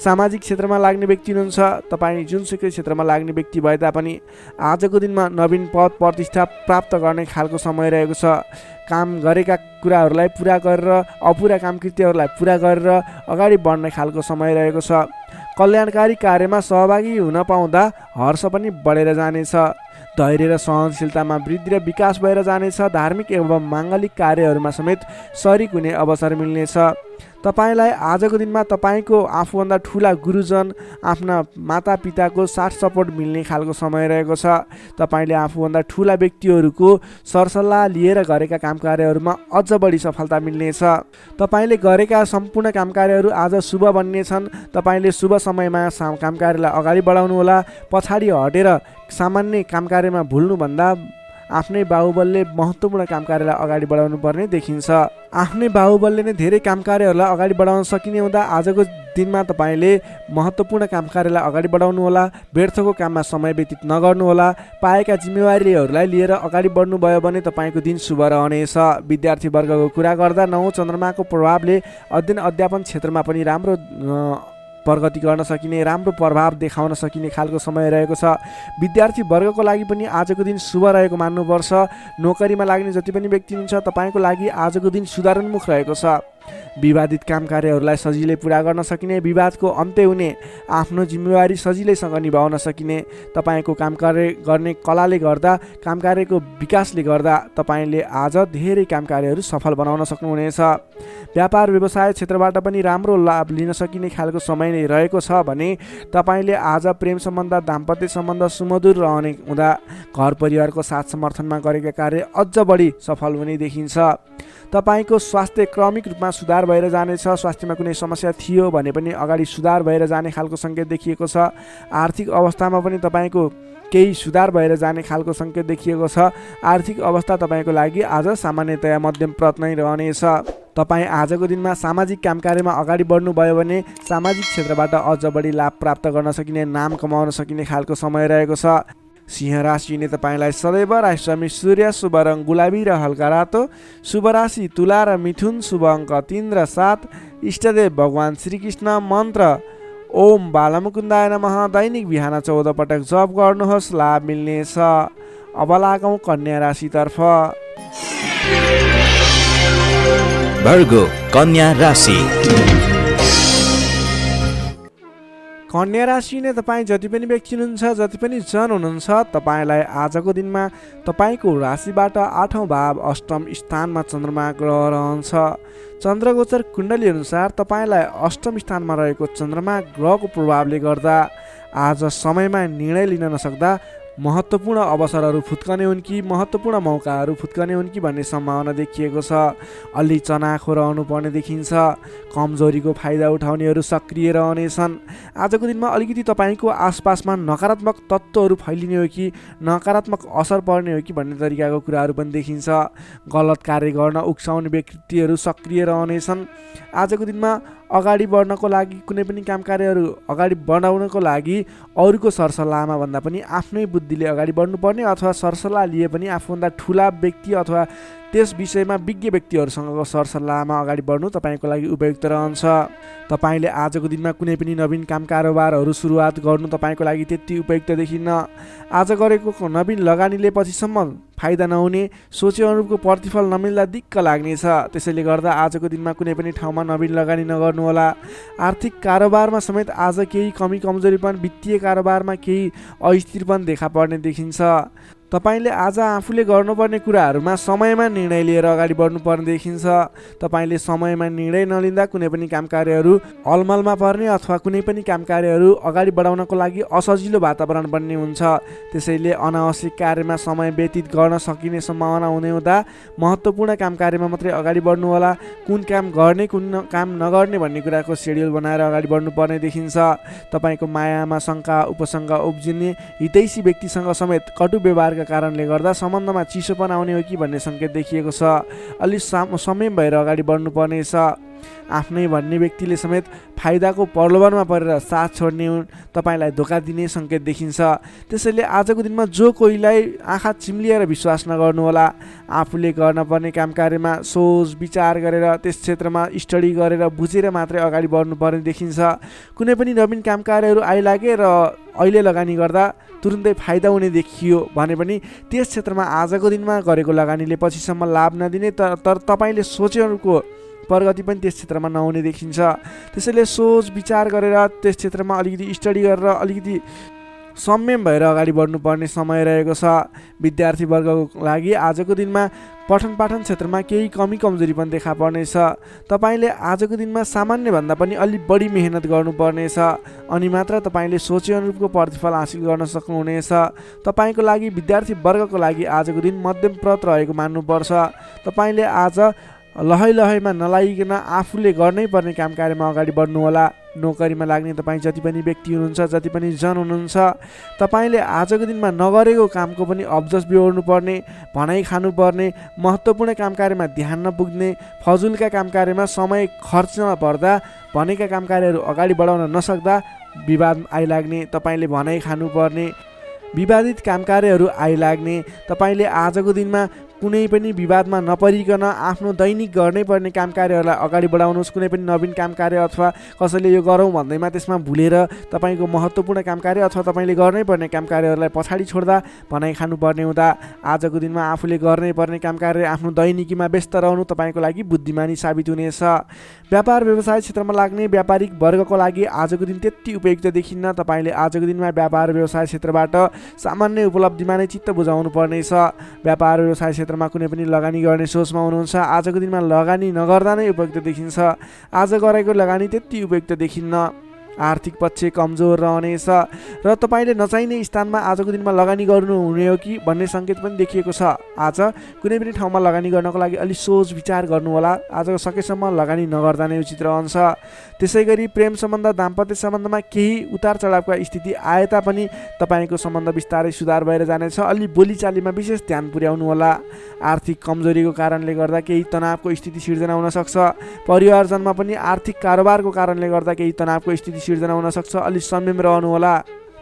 सामाजिक क्षेत्रमा लाग्ने व्यक्ति हुनुहुन्छ, तपाईँ जुनसुकै क्षेत्रमा लाग्ने व्यक्ति भए तापनि आजको दिनमा नवीन पद प्रतिष्ठा प्राप्त गर्ने खालको समय रहेको छ। काम गरेका कुराहरूलाई पुरा गरेर अपुरा काम कृत्यहरूलाई पुरा गरेर अगाडि बढ्ने खालको समय रहेको छ। कल्याणकारी कार्यमा सहभागी हुन पाउँदा हर्ष पनि बढेर जानेछ। धैर्य र सहनशीलतामा वृद्धि र विकास भएर जानेछ। धार्मिक एवं माङ्गलिक कार्यहरूमा समेत शरिक हुने अवसर मिल्नेछ। तपाईँलाई आजको दिनमा तपाईँको आफूभन्दा ठुला गुरुजन, आफ्ना मातापिताको साथ सपोर्ट मिल्ने खालको समय रहेको छ। तपाईँले आफूभन्दा ठुला व्यक्तिहरूको सरसल्लाह लिएर गरेका काम कार्यहरूमा अझ बढी सफलता मिल्नेछ। तपाईँले गरेका सम्पूर्ण काम कार्यहरू आज शुभ बन्नेछन्। तपाईँले शुभ समयमा काम कार्यलाई अगाडि बढाउनुहोला। पछाडि हटेर सामान्य काम कार्यमा भुल्नुभन्दा आफ्नै बाहुबलले महत्त्वपूर्ण काम कार्यलाई अगाडि बढाउनु पर्ने देखिन्छ। आफ्नै बाहुबलले नै धेरै काम कार्यहरूलाई अगाडि बढाउन सकिने हुँदा आजको दिनमा तपाईँले महत्त्वपूर्ण काम कार्यलाई अगाडि बढाउनुहोला। व्यर्थको काममा समय व्यतीत नगर्नुहोला। पाएका जिम्मेवारीहरूलाई लिएर अगाडि बढ्नुभयो भने तपाईँको दिन शुभ रहनेछ। विद्यार्थी वर्गको कुरा गर्दा 9 चन्द्रमाको प्रभावले अध्ययन अध्यापन क्षेत्रमा पनि राम्रो प्रगति गर्न सकिने, राम्रो प्रभाव देखाउन सकिने खालको समय रहेको छ। विद्यार्थी वर्गको लागि पनि आजको दिन शुभ रहेको मान्नुपर्छ। नोकरीमा लाग्ने जति पनि व्यक्ति हुनुहुन्छ तपाईँको लागि आजको दिन सुधारोन्मुख रहेको छ। विवादित काम कार्यहरूलाई सजिलै पुरा गर्न सकिने, विवादको अन्त्य हुने, आफ्नो जिम्मेवारी सजिलैसँग निभाउन सकिने। तपाईँको काम कार्य गर्ने कलाले गर्दा, काम कार्यको विकासले गर्दा तपाईँले आज धेरै काम कार्यहरू सफल बनाउन सक्नुहुनेछ। व्यापार व्यवसाय क्षेत्रबाट पनि राम्रो लाभ लिन सकिने खालको समय नै रहेको छ भने तपाईँले आज प्रेम सम्बन्ध, दाम्पत्य सम्बन्ध सुमधुर रहने हुँदा घर परिवारको साथ समर्थनमा गरेका कार्य अझ बढी सफल हुने देखिन्छ। तपाईँको स्वास्थ्य क्रमिक रूपमा सुधार भएर जानेछ। स्वास्थ्यमा कुनै समस्या थियो भने पनि अगाडि सुधार भएर जाने खालको सङ्केत देखिएको छ। आर्थिक अवस्थामा पनि तपाईँको केही सुधार भएर जाने खालको सङ्केत देखिएको छ। आर्थिक अवस्था तपाईँको लागि आज सामान्यतया मध्यम प्रत नै रहनेछ। तपाईँ आजको दिनमा सामाजिक काम कार्यमा अगाडि बढ्नुभयो भने सामाजिक क्षेत्रबाट अझ बढी लाभ प्राप्त गर्न सकिने, नाम कमाउन सकिने खालको समय रहेको छ। सिंह राशिले तपाईँलाई सदैव राशिस्वामी सूर्य, शुभ रङ गुलाबी र हल्का रातो, शुभ राशि तुला र मिथुन, शुभ अङ्क 3 र 7, इष्टदेव भगवान श्रीकृष्ण, मन्त्र ओम बालमुकुन्दाय नमः। दैनिक बिहान 14 पटक जप गर्नुहोस्, लाभ मिल्नेछ। अब लागौँ कन्या राशितर्फ। भर्गो कन्या राशि। कन्या राशि नै तपाईँ जति पनि व्यक्ति हुनुहुन्छ, जति पनि जन हुनुहुन्छ, तपाईँलाई आजको दिनमा तपाईँको राशिबाट 8औँ भाव अष्टम स्थानमा चन्द्रमा ग्रह रहन्छ। चन्द्रगोचर कुण्डली अनुसार तपाईँलाई अष्टम स्थानमा रहेको चन्द्रमा ग्रहको प्रभावले गर्दा आज समयमा निर्णय लिन नसक्दा महत्त्वपूर्ण अवसरहरू फुत्कने हुन् कि महत्त्वपूर्ण मौकाहरू फुत्कने हुन् कि भन्ने सम्भावना देखिएको छ। अलि चनाखो रहनुपर्ने देखिन्छ। कमजोरीको फाइदा उठाउनेहरू सक्रिय रहनेछन्। आजको दिनमा अलिकति तपाईँको आसपासमा नकारात्मक तत्त्वहरू फैलिने हो कि नकारात्मक असर पर्ने हो कि भन्ने तरिकाको कुराहरू पनि देखिन्छ। गलत कार्य गर्न उक्साउने व्यक्तिहरू सक्रिय रहनेछन्। आजको दिनमा अगाडि बढ्नको लागि, कुनै पनि काम कार्यहरू अगाडि बढाउनको लागि अरूको सरसल्लाहमा भन्दा पनि आफ्नै बुद्धिले अगाडि बढ्नुपर्ने, अथवा सरसल्लाह लिए पनि आफूभन्दा ठुला व्यक्ति अथवा त्यस विषयमा विज्ञ व्यक्तिहरूसँगको सरसल्लाहमा अगाडि बढ्नु तपाईँको लागि उपयुक्त रहन्छ। तपाईँले आजको दिनमा कुनै पनि नवीन काम कारोबारहरू सुरुवात गर्नु तपाईँको लागि त्यति उपयुक्त देखिन्न। आज गरेको नवीन लगानीले पछिसम्म फाइदा नहुने, सोचे अनुरूपको प्रतिफल नमिल्दा दिक्क लाग्नेछ। त्यसैले गर्दा आजको दिनमा कुनै पनि ठाउँमा नवीन लगानी नगर्नुहोला। आर्थिक कारोबारमा समेत आज केही कमी कमजोरीपन, वित्तीय कारोबारमा केही अस्थिरपन देखा पर्ने देखिन्छ। तपाईँले आज आफूले गर्नुपर्ने कुराहरूमा समयमा निर्णय लिएर अगाडि बढ्नुपर्ने देखिन्छ। तपाईँले समयमा निर्णय नलिँदा कुनै पनि काम कार्यहरू अलमलमा पर्ने अथवा कुनै पनि काम कार्यहरू अगाडि बढाउनको लागि असजिलो वातावरण बन्ने हुन्छ। त्यसैले अनावश्यक कार्यमा समय व्यतीत गर्न सकिने सम्भावना हुने हुँदा महत्त्वपूर्ण काम कार्यमा मात्रै अगाडि बढ्नुहोला। कुन काम गर्ने, कुन काम नगर्ने भन्ने कुराको सेड्युल बनाएर अगाडि बढ्नुपर्ने देखिन्छ। तपाईँको मायामा शङ्का उपशङ्का उब्जिने, हितैषी व्यक्तिसँग समेत कटु व्यवहार कारणले गर्दा सम्बन्धमा चिसोपन आउने हो कि भन्ने सङ्केत देखिएको छ। अलि संयम भएर अगाडि बढ्नुपर्नेछ। आफ्नै भन्ने व्यक्तिले समेत फाइदाको प्रलोभनमा परेर साथ छोड्ने हुन्, तपाईँलाई धोका दिने सङ्केत देखिन्छ। त्यसैले आजको दिनमा जो कोहीलाई आँखा चिम्लिएर विश्वास नगर्नुहोला। आफूले गर्नुपर्ने काम कार्यमा सोच विचार गरेर, त्यस क्षेत्रमा स्टडी गरेर बुझेर मात्रै अगाडि बढ्नुपर्ने देखिन्छ। कुनै पनि नवीन काम कार्यहरू आइलागे र अहिले लगानी गर्दा तुरुन्तै फाइदा हुने देखियो भने पनि त्यस क्षेत्रमा आजको दिनमा गरेको लगानीले पछिसम्म लाभ नदिने, तर तपाईँले सोचे अनुरूपको प्रगति पनि त्यस क्षेत्रमा नहुने देखिन्छ। त्यसैले सोच विचार गरेर त्यस क्षेत्रमा अलिकति स्टडी गरेर अलिकति संयम भएर अगाडि बढ्नुपर्ने समय रहेको छ। विद्यार्थी वर्गको लागि आजको दिनमा पठन पाठन क्षेत्रमा केही कमी कमजोरी पनि देखा पर्नेछ। तपाईँले आजको दिनमा सामान्यभन्दा पनि अलि बढी मेहनत गर्नुपर्नेछ, अनि मात्र तपाईँले सोचे अनुरूपको प्रतिफल हासिल गर्न सक्नुहुनेछ। तपाईँको लागि विद्यार्थी वर्गको लागि आजको दिन मध्यमप्रत रहेको मान्नुपर्छ। तपाईँले आज लहैमा नलागिकन आफूले गर्नै पर्ने काम कार्यमा अगाडि बढ्नुहोला। नोकरीमा लाग्ने तपाईँ जति पनि व्यक्ति हुनुहुन्छ, जति पनि जन हुनुहुन्छ, तपाईँले आजको दिनमा नगरेको कामको पनि अब्जस बिहोर्नुपर्ने, भनाइ खानुपर्ने, महत्त्वपूर्ण काम कार्यमा ध्यान नपुग्ने, फजुलका काम कार्यमा समय खर्च नपर्दा भनेका काम कार्यहरू अगाडि बढाउन नसक्दा विवाद आइलाग्ने, तपाईँले भनाइ खानुपर्ने, विवादित काम कार्यहरू आइलाग्ने। तपाईँले आजको दिनमा कुनै पनि विवादमा नपरिकन आफ्नो दैनिक गर्नै पर्ने काम कार्यहरूलाई अगाडि बढाउनुहोस्। कुनै पनि नवीन काम कार्य अथवा कसैले यो गरौँ भन्दैमा त्यसमा भुलेर तपाईँको महत्त्वपूर्ण काम कार्य अथवा तपाईँले गर्नै पर्ने काम कार्यहरूलाई पछाडि छोड्दा भनाइ खानुपर्ने हुँदा आजको दिनमा आफूले गर्नै पर्ने काम कार्य आफ्नो दैनिकीमा व्यस्त रहनु तपाईँको लागि बुद्धिमानी साबित हुनेछ। व्यापार व्यवसाय क्षेत्रमा लाग्ने व्यापारिक वर्गको लागि आजको दिन त्यति उपयुक्त देखिन्न। तपाईँले आजको दिनमा व्यापार व्यवसाय क्षेत्रबाट सामान्य उपलब्धिमा नै चित्त बुझाउनु पर्नेछ। व्यापार व्यवसाय क्षेत्रमा कुनै पनि लगानी गर्ने सोचमा हुनुहुन्छ, आजको दिनमा लगानी नगर्दा नै उपयुक्त देखिन्छ। आज गरेको लगानी त्यति उपयुक्त देखिन्न। आर्थिक पक्ष कमजोर रहनेछ र तपाईँले नचाहिने स्थानमा आजको दिनमा लगानी गर्नुहुने हो कि भन्ने सङ्केत पनि देखिएको छ। आज कुनै पनि ठाउँमा लगानी गर्नको लागि अलि सोच विचार गर्नुहोला। आज सकेसम्म लगानी नगर्दा नै उचित रहन्छ। त्यसै गरी प्रेम सम्बन्ध दाम्पत्य सम्बन्धमा केही उतार चढावका स्थिति आए तापनि तपाईँको सम्बन्ध बिस्तारै सुधार भएर जानेछ। अलि बोलीचालीमा विशेष ध्यान पुर्याउनु होला। आर्थिक कमजोरीको कारणले गर्दा केही तनावको स्थिति सिर्जना हुन सक्छ। परिवारजनमा पनि आर्थिक कारोबारको कारणले गर्दा केही तनावको स्थिति सिर्जना हुन सक्छ। अलि संयम रहनुहोला।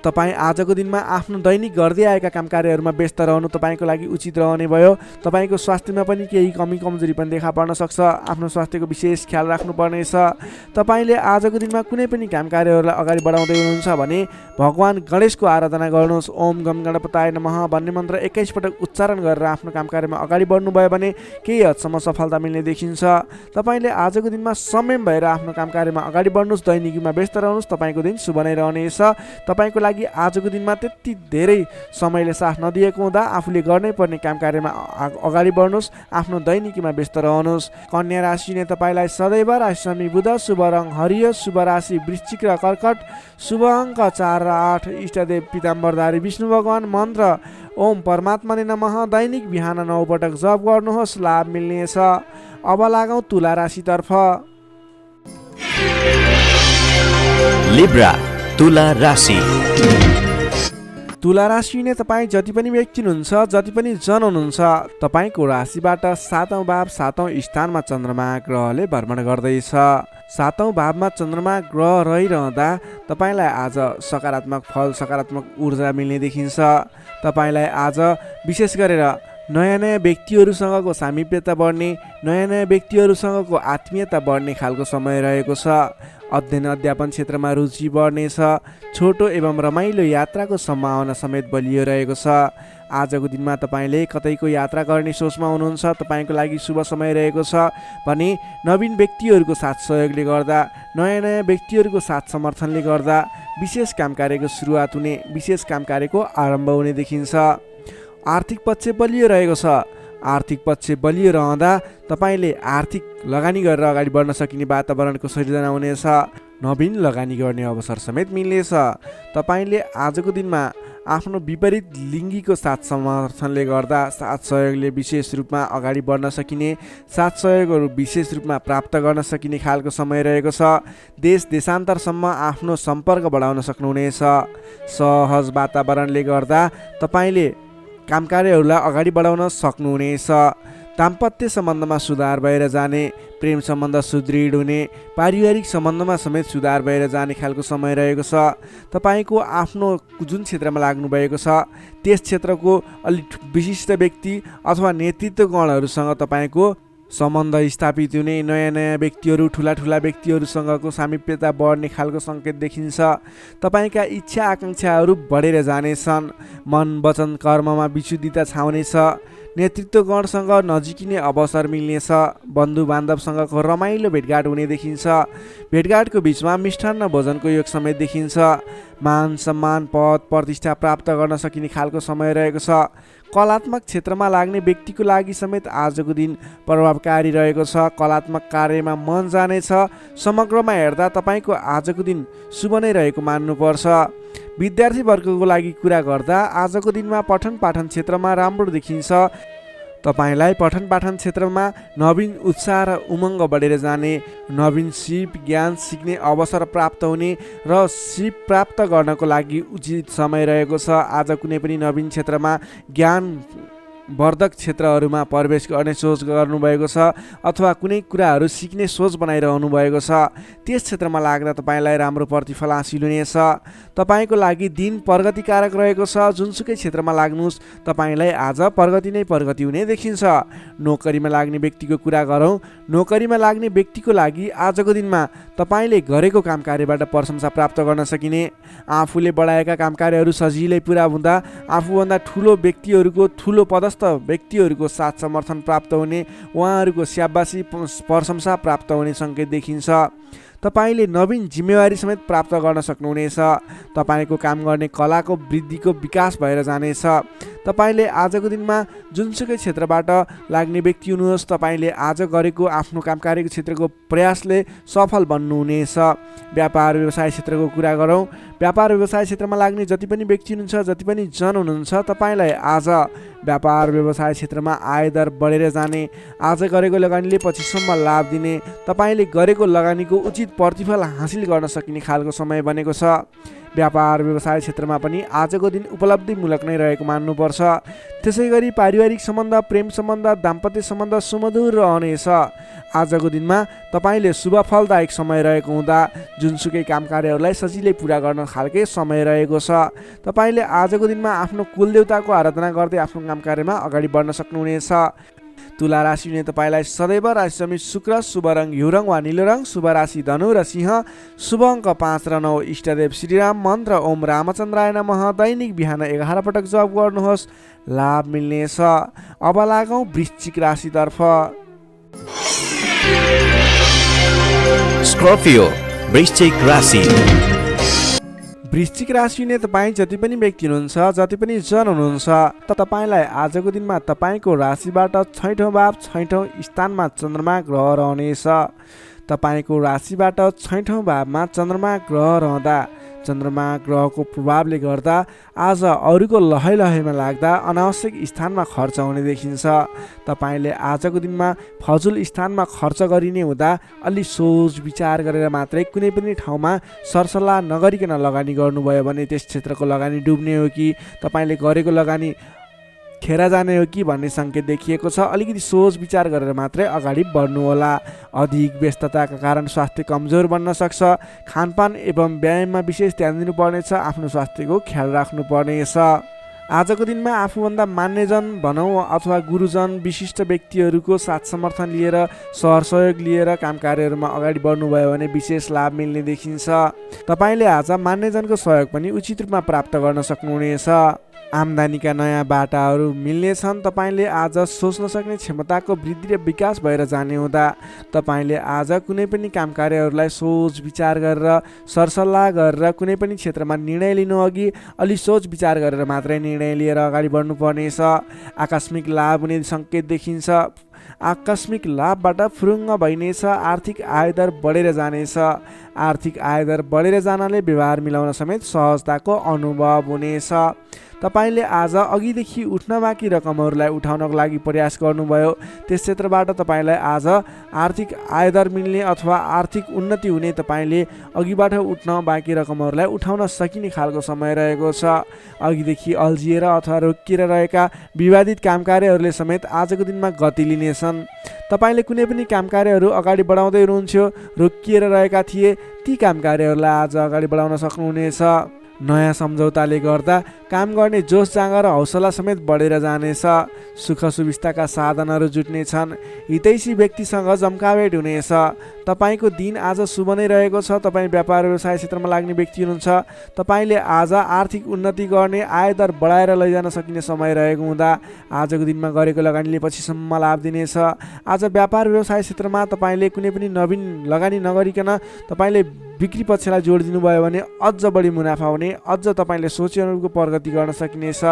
तपाईँ आजको दिनमा आफ्नो दैनिक गर्दै आएका काम कार्यहरूमा व्यस्त रहनु तपाईँको लागि उचित रहने भयो। तपाईँको स्वास्थ्यमा पनि केही कमी कमजोरी पनि देखा पर्न सक्छ। आफ्नो स्वास्थ्यको विशेष ख्याल राख्नुपर्नेछ। तपाईँले आजको दिनमा कुनै पनि काम कार्यहरूलाई अगाडि बढाउँदै हुनुहुन्छ भने भगवान गणेशको आराधना गर्नुहोस्। ओम गम गणपताय नमः भन्ने मन्त्र 21 पटक उच्चारण गरेर आफ्नो काम कार्यमा अगाडि बढ्नुभयो भने केही हदसम्म सफलता मिल्ने देखिन्छ। तपाईँले आजको दिनमा संयम भएर आफ्नो काम कार्यमा अगाडि बढ्नुहोस्। दैनिकीमा व्यस्त रहनुहोस्। तपाईँको दिन शुभ नै रहनेछ। तपाईँको लागि आजको दिनमा त्यति धेरै समयले साथ नदिएको हुँदा आफूले गर्नै पर्ने काम कार्यमा अगाडि बढ्नुहोस्। आफ्नो दैनिकीमा व्यस्त रहनुहोस्। कन्या राशिले तपाईँलाई सदैव राशि स्वामी बुध, शुभ रङ हरियो, शुभ राशि वृश्चिक र कर्कट, शुभ अङ्क 4 र 8, इष्टदेव पीताम्बरधारी विष्णु भगवान, मन्त्र ओम परमात्माले नमः। दैनिक बिहान 9 पटक जप गर्नुहोस्, लाभ मिल्नेछ। अब लागौँ तुला राशितर्फ। लिब्रा तुला राशि। तुला राशि नै तपाईँ जति पनि व्यक्ति हुनुहुन्छ, जति पनि जन हुनुहुन्छ, तपाईँको राशिबाट 7औं भाव 7औं स्थानमा चन्द्रमा ग्रहले भ्रमण गर्दैछ। 7औं भावमा चन्द्रमा ग्रह रहिरहँदा तपाईँलाई आज सकारात्मक फल, सकारात्मक ऊर्जा मिल्ने देखिन्छ। तपाईँलाई आज विशेष गरेर नयाँ नयाँ व्यक्तिहरूसँगको सामिप्यता बढ्ने, नयाँ नयाँ व्यक्तिहरूसँगको आत्मीयता बढ्ने खालको समय रहेको छ। अध्ययन अध्यापन क्षेत्रमा रुचि बढ्नेछ। छोटो एवं रमाइलो यात्राको सम्भावना समेत बलियो रहेको छ। आजको दिनमा तपाईँले कतैको यात्रा गर्ने सोचमा हुनुहुन्छ, तपाईँको लागि शुभ समय रहेको छ भने नवीन व्यक्तिहरूको साथ सहयोगले गर्दा, नयाँ नयाँ व्यक्तिहरूको साथ समर्थनले गर्दा विशेष काम कार्यको सुरुवात हुने, विशेष काम कार्यको आरम्भ हुने देखिन्छ। आर्थिक पक्ष बलियो रहेको छ। आर्थिक पक्ष बलियो रहँदा तपाईँले आर्थिक लगानी गरेर अगाडि बढ्न सकिने वातावरणको सृजना हुनेछ। नवीन लगानी गर्ने अवसर समेत मिल्नेछ। तपाईँले आजको दिनमा आफ्नो विपरीत लिङ्गीको साथ समर्थनले गर्दा, साथ सहयोगले विशेष रूपमा अगाडि बढ्न सकिने, साथ सहयोगहरू विशेष रूपमा प्राप्त गर्न सकिने खालको समय रहेको छ। देश देशान्तरसम्म आफ्नो सम्पर्क बढाउन सक्नुहुनेछ। सहज वातावरणले गर्दा तपाईँले काम कार्यहरूलाई अगाडि बढाउन सक्नुहुनेछ। दाम्पत्य सम्बन्धमा सुधार भएर जाने, प्रेम सम्बन्ध सुदृढ हुने, पारिवारिक सम्बन्धमा समेत सुधार भएर जाने खालको समय रहेको छ। तपाईँको आफ्नो जुन क्षेत्रमा लाग्नुभएको छ त्यस क्षेत्रको अलिक विशिष्ट व्यक्ति अथवा नेतृत्वगणहरूसँग तपाईँको सम्बन्ध स्थापित हुने, नयाँ नयाँ व्यक्तिहरू, ठुला ठुला व्यक्तिहरूसँगको सामिप्यता बढ्ने खालको सङ्केत देखिन्छ। तपाईँका इच्छा आकाङ्क्षाहरू बढेर जानेछन्। मन वचन कर्ममा विशुद्धिता छाउनेछ। नेतृत्वगणसँग नजिकिने अवसर मिल्नेछ। बन्धु बान्धवसँगको रमाइलो भेटघाट हुने देखिन्छ। भेटघाटको बिचमा मिष्टान्न भोजनको योग समेत देखिन्छ। मान सम्मान पद प्रतिष्ठा प्राप्त गर्न सकिने खालको समय रहेको छ। कलात्मक क्षेत्रमा लाग्ने व्यक्तिको लागि समेत आजको दिन प्रभावकारी रहेको छ। कलात्मक कार्यमा मन जानेछ। समग्रमा हेर्दा तपाईँको आजको दिन शुभ नै रहेको मान्नुपर्छ। विद्यार्थी वर्गको लागि कुरा गर्दा आजको दिनमा पठन पाठन क्षेत्रमा राम्रो देखिन्छ। तपाईँलाई पठन पाठन क्षेत्रमा नवीन उत्साह र उमङ्ग बढेर जाने, नवीन सिप ज्ञान सिक्ने अवसर प्राप्त हुने र सिप प्राप्त गर्नको लागि उचित समय रहेको छ। आज कुनै पनि नवीन क्षेत्रमा ज्ञान वर्धक क्षेत्रहरूमा प्रवेश गर्ने सोच गर्नुभएको छ अथवा कुनै कुराहरू सिक्ने सोच बनाइरहनु भएको छ। त्यस क्षेत्रमा लाग्दा तपाईँलाई राम्रो प्रतिफल हासिल हुनेछ। तपाईँको लागि दिन प्रगतिकारक रहेको छ। जुनसुकै क्षेत्रमा लाग्नुहोस् तपाईँलाई आज प्रगति नै प्रगति हुने देखिन्छ। नोकरीमा लाग्ने व्यक्तिको कुरा गरौँ। नोकरीमा लाग्ने व्यक्तिको लागि आजको दिनमा तपाईँले गरेको काम कार्यबाट प्रशंसा प्राप्त गर्न सकिने, आफूले बढाएका काम कार्यहरू सजिलै पुरा हुँदा आफूभन्दा ठुलो व्यक्तिहरूको ठुलो पदस्थ व्यक्तिहरूको साथ समर्थन प्राप्त हुने, उहाँहरूको स्याबासी प्रशंसा प्राप्त हुने सङ्केत देखिन्छ। तपाईँले नवीन जिम्मेवारी समेत प्राप्त गर्न सक्नुहुनेछ। तपाईँको काम गर्ने कलाको वृद्धिको विकास भएर जानेछ। तपाईँले आजको दिनमा जुनसुकै क्षेत्रबाट लाग्ने व्यक्ति हुनुहोस्, तपाईँले आज गरेको आफ्नो काम कार्यको क्षेत्रको प्रयासले सफल बन्नुहुनेछ। व्यापार व्यवसाय क्षेत्रको कुरा गरौँ। व्यापार व्यवसाय क्षेत्रमा लाग्ने जति पनि व्यक्ति हुनुहुन्छ, जति पनि जन हुनुहुन्छ, तपाईँलाई आज व्यापार व्यवसाय क्षेत्रमा आयदर बढेर जाने, आज गरेको लगानीले पछिसम्म लाभ दिने, तपाईँले गरेको लगानीको उचित प्रतिफल हासिल गर्न सकिने खालको समय बनेको छ। व्यापार व्यवसाय क्षेत्रमा पनि आजको दिन उपलब्धिमूलक नै रहेको मान्नुपर्छ। त्यसै गरी पारिवारिक सम्बन्ध, प्रेम सम्बन्ध, दाम्पत्य सम्बन्ध सुमधुर रहनेछ। आजको दिनमा तपाईँले शुभ फलदायक समय रहेको हुँदा जुनसुकै काम कार्यहरूलाई सजिलै पुरा गर्न खालके समय रहेको छ। तपाईँले आजको दिनमा आफ्नो कुलदेवताको आराधना गर्दै आफ्नो काम कार्यमा अगाडि बढ्न सक्नुहुनेछ। तुला राशि हुने तपाईँलाई सदैव राशि समित शुक्र, शुभ रङ हिउँ रङ वा निलो रङ, शुभ राशि धनु र सिंह, शुभ अङ्क 5 र 9, इष्टदेव श्रीराम, मन्त्र ओम रामचन्द्राय नमः। दैनिक बिहान 11 पटक जप गर्नुहोस्, लाभ मिल्नेछ। अब लागौँ वृश्चिक राशितर्फ। स्कर्पियो वृश्चिक राशि। वृश्चिक राशि हुने तपाईँ जति पनि व्यक्ति हुनुहुन्छ, जति पनि जन हुनुहुन्छ, तपाईँलाई आजको दिनमा तपाईँको राशिबाट 6औँ भाव 6औँ स्थानमा चन्द्रमा ग्रह रहनेछ। तपाईँको राशिबाट 6औँ भावमा चन्द्रमा ग्रह रहँदा चन्द्रमा ग्रहको प्रभावले गर्दा आज अरूको लहै लहैमा लाग्दा अनावश्यक स्थानमा खर्च हुने देखिन्छ। तपाईँले आजको दिनमा फजुल स्थानमा खर्च गरिने हुँदा अलि सोच विचार गरेर मात्रै कुनै पनि ठाउँमा सरसल्लाह नगरिकन लगानी गर्नुभयो भने त्यस क्षेत्रको लगानी डुब्ने हो कि तपाईँले गरेको लगानी खेर जाने हो कि भन्ने सङ्केत देखिएको छ। अलिकति सोच विचार गरेर मात्रै अगाडि बढ्नुहोला। अधिक व्यस्तताका कारण स्वास्थ्य कमजोर बन्न सक्छ। खानपान एवं व्यायाममा विशेष ध्यान दिनुपर्नेछ। आफ्नो स्वास्थ्यको ख्याल राख्नुपर्नेछ। आजको दिनमा आफूभन्दा मान्यजन भनौँ अथवा गुरुजन विशिष्ट व्यक्तिहरूको साथ समर्थन लिएर सहयोग लिएर काम कार्यहरूमा अगाडि बढ्नुभयो भने विशेष लाभ मिल्ने देखिन्छ। तपाईँले आज मान्यजनको सहयोग पनि उचित रूपमा प्राप्त गर्न सक्नुहुनेछ। आम्दानीका नयाँ बाटाहरू मिल्नेछन्। तपाईँले आज सोच्न सक्ने क्षमताको वृद्धि र विकास भएर जाने हुँदा तपाईँले आज कुनै पनि काम कार्यहरूलाई सोच विचार गरेर सरसल्लाह गरेर कुनै पनि क्षेत्रमा निर्णय लिनु अघि अलि सोच विचार गरेर मात्रै निर्णय लिएर अगाडि बढ्नुपर्नेछ। आकस्मिक लाभ हुने सङ्केत देखिन्छ। आकस्मिक लाभबाट फुरुङ्ग भइनेछ। आर्थिक आयदर बढेर जानेछ। आर्थिक आयदर बढेर जानले व्यवहार मिलाउन समेत सहजताको अनुभव हुनेछ। तपाईँले आज अघिदेखि उठ्न बाँकी रकमहरूलाई उठाउनको लागि प्रयास गर्नुभयो, त्यस क्षेत्रबाट तपाईँलाई आज आर्थिक आयदर मिल्ने अथवा आर्थिक उन्नति हुने, तपाईँले अघिबाट उठ्न बाँकी रकमहरूलाई उठाउन सकिने खालको समय रहेको छ। अघिदेखि अल्झिएर अथवा रोकिएर रहेका विवादित काम कार्यहरूले समेत आजको दिनमा गति लिनेछन्। तपाईँले कुनै पनि काम कार्यहरू अगाडि बढाउँदै हुनुहुन्थ्यो, रोकिएर रहेका थिए, ती काम कार्यहरूलाई आज अगाडि बढाउन सक्नुहुनेछ। नयाँ सम्झौताले गर्दा काम गर्ने जोस जाँगर र हौसला समेत बढेर जानेछ। सुख सुविस्ताका साधनहरू जुट्नेछन्। हितैषी व्यक्तिसँग जम्काभेट हुनेछ। तपाईँको दिन आज शुभ नै रहेको छ। तपाईँ व्यापार व्यवसाय क्षेत्रमा लाग्ने व्यक्ति हुनुहुन्छ। तपाईँले आज आर्थिक उन्नति गर्ने, आयदर बढाएर लैजान सकिने समय रहेको हुँदा आजको दिनमा गरेको लगानीले पछिसम्म लाभ दिनेछ। आज व्यापार व्यवसाय क्षेत्रमा तपाईँले कुनै पनि नवीन लगानी नगरिकन तपाईँले बिक्री पक्षलाई जोड दिनुभयो भने अझ बढी मुनाफा हुने, अझ तपाईँले सोचे अनुरूपको प्रगति गर्न सकिनेछ।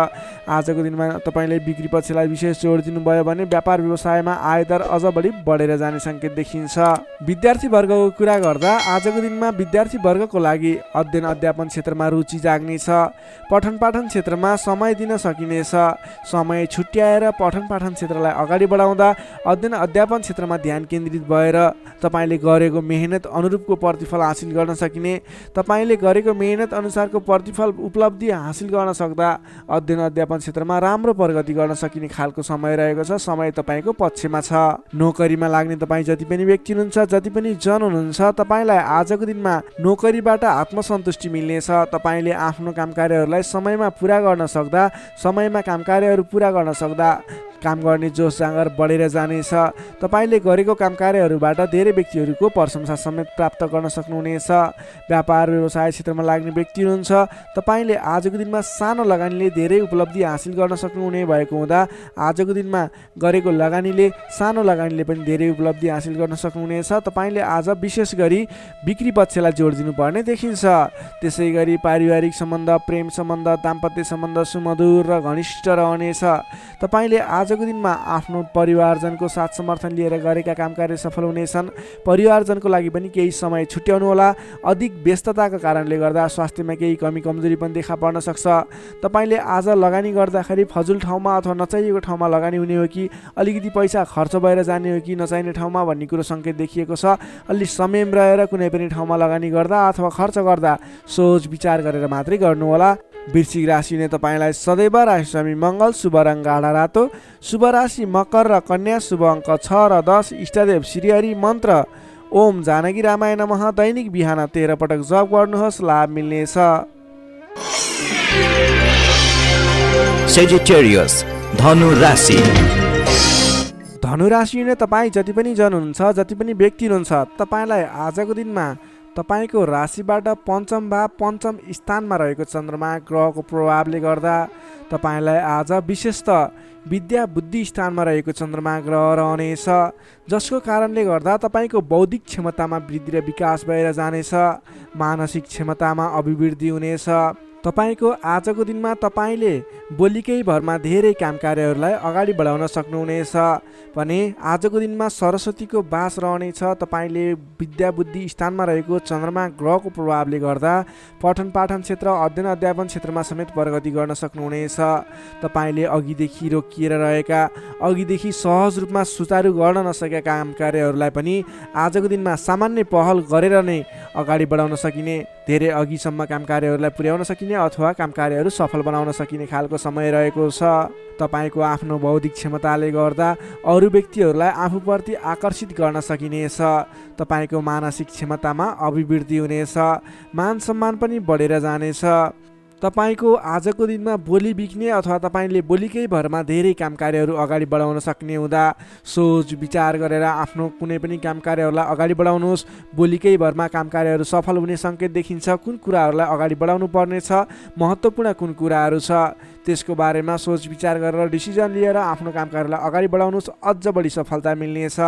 आजको दिनमा तपाईँले बिक्री पक्षलाई विशेष जोड दिनुभयो भने व्यापार व्यवसायमा आयदर अझ बढी बढेर जाने सङ्केत देखिन्छ। विद्यार्थी वर्गको कुरा गर्दा आजको दिनमा विद्यार्थी वर्गको लागि अध्ययन अध्यापन क्षेत्रमा रुचि जाग्नेछ। पठन पाठन क्षेत्रमा समय दिन सकिनेछ। समय छुट्याएर पठन पाठन क्षेत्रलाई अगाडि बढाउँदा अध्ययन अध्यापन क्षेत्रमा ध्यान केन्द्रित भएर तपाईँले गरेको मेहनत अनुरूपको प्रतिफल हासिल गर्न सकिने, तपाईँले गरेको मेहनत अनुसारको प्रतिफल उपलब्धि हासिल गर्न सक्दा अध्ययन अध्यापन क्षेत्रमा राम्रो प्रगति गर्न सकिने खालको समय रहेको छ। समय तपाईँको पक्षमा छ। नोकरीमा लाग्ने तपाईँ जति पनि व्यक्ति हुनुहुन्छ, जति पनि जन हुनुहुन्छ, तपाईँलाई आजको दिनमा नोकरीबाट आत्मसन्तुष्टि मिल्नेछ। तपाईँले आफ्नो काम कार्यहरूलाई समयमा पुरा गर्न सक्दा, समयमा काम कार्यहरू पुरा गर्न सक्दा काम गर्ने जोस जाँगर बढेर जानेछ। तपाईँले गरेको काम कार्यहरूबाट धेरै व्यक्तिहरूको प्रशंसा समेत प्राप्त गर्न सक्नुहुनेछ। व्यापार व्यवसाय क्षेत्रमा लाग्ने व्यक्ति हुनुहुन्छ, तपाईँले आजको दिनमा सानो लगानीले धेरै उपलब्धि हासिल गर्न सक्नुहुने भएको हुँदा आजको दिनमा गरेको लगानीले, सानो लगानीले पनि धेरै उपलब्धि हासिल गर्न सक्नुहुनेछ। तपाईँले आज विशेष गरी बिक्री पक्षलाई जोड दिनुपर्ने देखिन्छ। त्यसै गरी पारिवारिक सम्बन्ध, प्रेम सम्बन्ध, दाम्पत्य सम्बन्ध सुमधुर र घनिष्ठ रहनेछ। तपाईँले आजको दिनमा आफ्नो परिवारजनको साथ समर्थन लिएर गरेका काम कार्य सफल हुनेछन्। परिवारजनको लागि पनि केही समय छुट्याउनु होला। अधिक व्यस्तताको कारणले गर्दा स्वास्थ्यमा केही कमी कमजोरी पनि देखा पर्न सक्छ। तपाईँले आज लगानी गर्दाखेरि फजुल ठाउँमा अथवा नचाहिएको ठाउँमा लगानी हुने हो कि अलिकति पैसा खर्च भएर जाने हो कि नचाहिने ठाउँमा भन्ने कुरो सङ्केत देखिएको छ। अलि संयम रहेर कुनै पनि ठाउँमा लगानी गर्दा अथवा खर्च गर्दा सोच विचार गरेर मात्रै गर्नुहोला। वृश्चिक राशिले तपाईँलाई सदैव राशिस्वामी मङ्गल, शुभ रङ गाढा रातो, शुभ राशि मकर र कन्या, शुभ अङ्क 6 र 10, इष्टदेव श्रीहरि, मन्त्र ओम जानकी रामाय नमः। दैनिक बिहान 13 पटक जप गर्नुहोस्, लाभ मिल्नेछ। Sagittarius, धनु राशि। धनु राशिले तपाईँ जति पनि जन हुनुहुन्छ, जति पनि व्यक्ति हुनुहुन्छ, तपाईँलाई आजको दिनमा तपाईँको राशिबाट पञ्चम भाव, पञ्चम स्थानमा रहेको चन्द्रमा ग्रहको प्रभावले गर्दा तपाईँलाई आज विशेषतः विद्या बुद्धि स्थानमा रहेको चन्द्रमा ग्रह रहनेछ, जसको कारणले गर्दा तपाईँको बौद्धिक क्षमतामा वृद्धि र विकास भएर जानेछ। मानसिक क्षमतामा अभिवृद्धि हुनेछ। तपाईँको आजको दिनमा तपाईँले बोलीकै भरमा धेरै काम कार्यहरूलाई अगाडि बढाउन सक्नुहुनेछ भने आजको दिनमा सरस्वतीको बास रहनेछ। तपाईँले विद्या बुद्धि स्थानमा रहेको चन्द्रमा ग्रहको प्रभावले गर्दा पठन पाठन क्षेत्र, अध्ययन अध्यापन क्षेत्रमा समेत प्रगति गर्न सक्नुहुनेछ। तपाईँले अघिदेखि रोकिएर रहेका, अघिदेखि सहज रूपमा सुचारू गर्न नसकेका काम कार्यहरूलाई पनि आजको दिनमा सामान्य पहल गरेर नै अगाडि बढाउन सकिने, धेरै अघिसम्म काम कार्यहरूलाई पुर्याउन सकिने अथवा काम कार्यहरू सफल बनाउन सकिने खालको समय रहेको छ। तपाईँको आफ्नो बौद्धिक क्षमताले गर्दा अरू व्यक्तिहरूलाई आफूप्रति आकर्षित गर्न सकिनेछ। तपाईँको मानसिक क्षमतामा अभिवृद्धि हुनेछ। मान सम्मान पनि बढेर जानेछ। तपाईँको आजको दिनमा बोली बिक्ने अथवा तपाईँले बोलीकै भरमा धेरै काम कार्यहरू अगाडि बढाउन सक्ने हुँदा सोच विचार गरेर आफ्नो कुनै पनि काम कार्यहरूलाई अगाडि बढाउनुहोस्। बोलीकै भरमा काम कार्यहरू सफल हुने सङ्केत देखिन्छ। कुन कुराहरूलाई अगाडि बढाउनु पर्नेछ, महत्त्वपूर्ण कुन कुराहरू छ, त्यसको बारेमा सोच विचार गरेर डिसिजन लिएर आफ्नो काम कार्यलाई अगाडि बढाउनुहोस्, अझ बढी सफलता मिल्नेछ।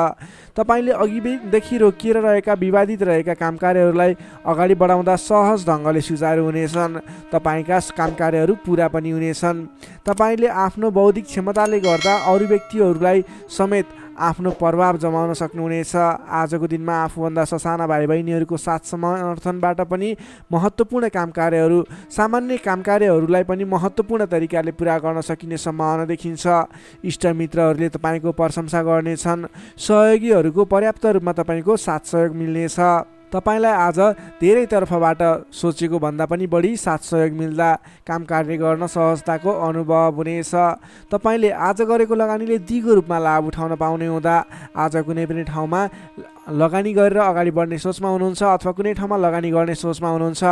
तपाईँले अघिदेखि रोकिएर रहेका, विवादित रहेका काम कार्यहरूलाई अगाडि बढाउँदा सहज ढङ्गले सुचारू हुनेछन्। तपाईँका काम कार्यहरू पुरा पनि हुनेछन्। तपाईँले आफ्नो बौद्धिक क्षमताले गर्दा अरू व्यक्तिहरूलाई समेत आफ्नो प्रभाव जमाउन सक्नुहुनेछ। आजको दिनमा आफूभन्दा ससाना भाइ बहिनीहरूको साथ समर्थनबाट पनि महत्त्वपूर्ण काम कार्यहरू, सामान्य काम कार्यहरूलाई पनि महत्त्वपूर्ण तरिकाले पुरा गर्न सकिने सम्भावना देखिन्छ। इष्टमित्रहरूले तपाईँको प्रशंसा गर्नेछन्। सहयोगीहरूको पर्याप्त रूपमा तपाईँको साथ सहयोग मिल्नेछ। तपाईँलाई आज धेरै तर्फबाट सोचेको भन्दा पनि बढी साथ सहयोग मिल्दा काम कार्य गर्न सहजताको अनुभव हुनेछ। तपाईँले आज गरेको लगानीले दिगो रूपमा लाभ उठाउन पाउने हुँदा आज कुनै पनि ठाउँमा लगानी गरेर अगाडि बढ्ने सोचमा हुनुहुन्छ अथवा कुनै ठाउँमा लगानी गर्ने सोचमा हुनुहुन्छ,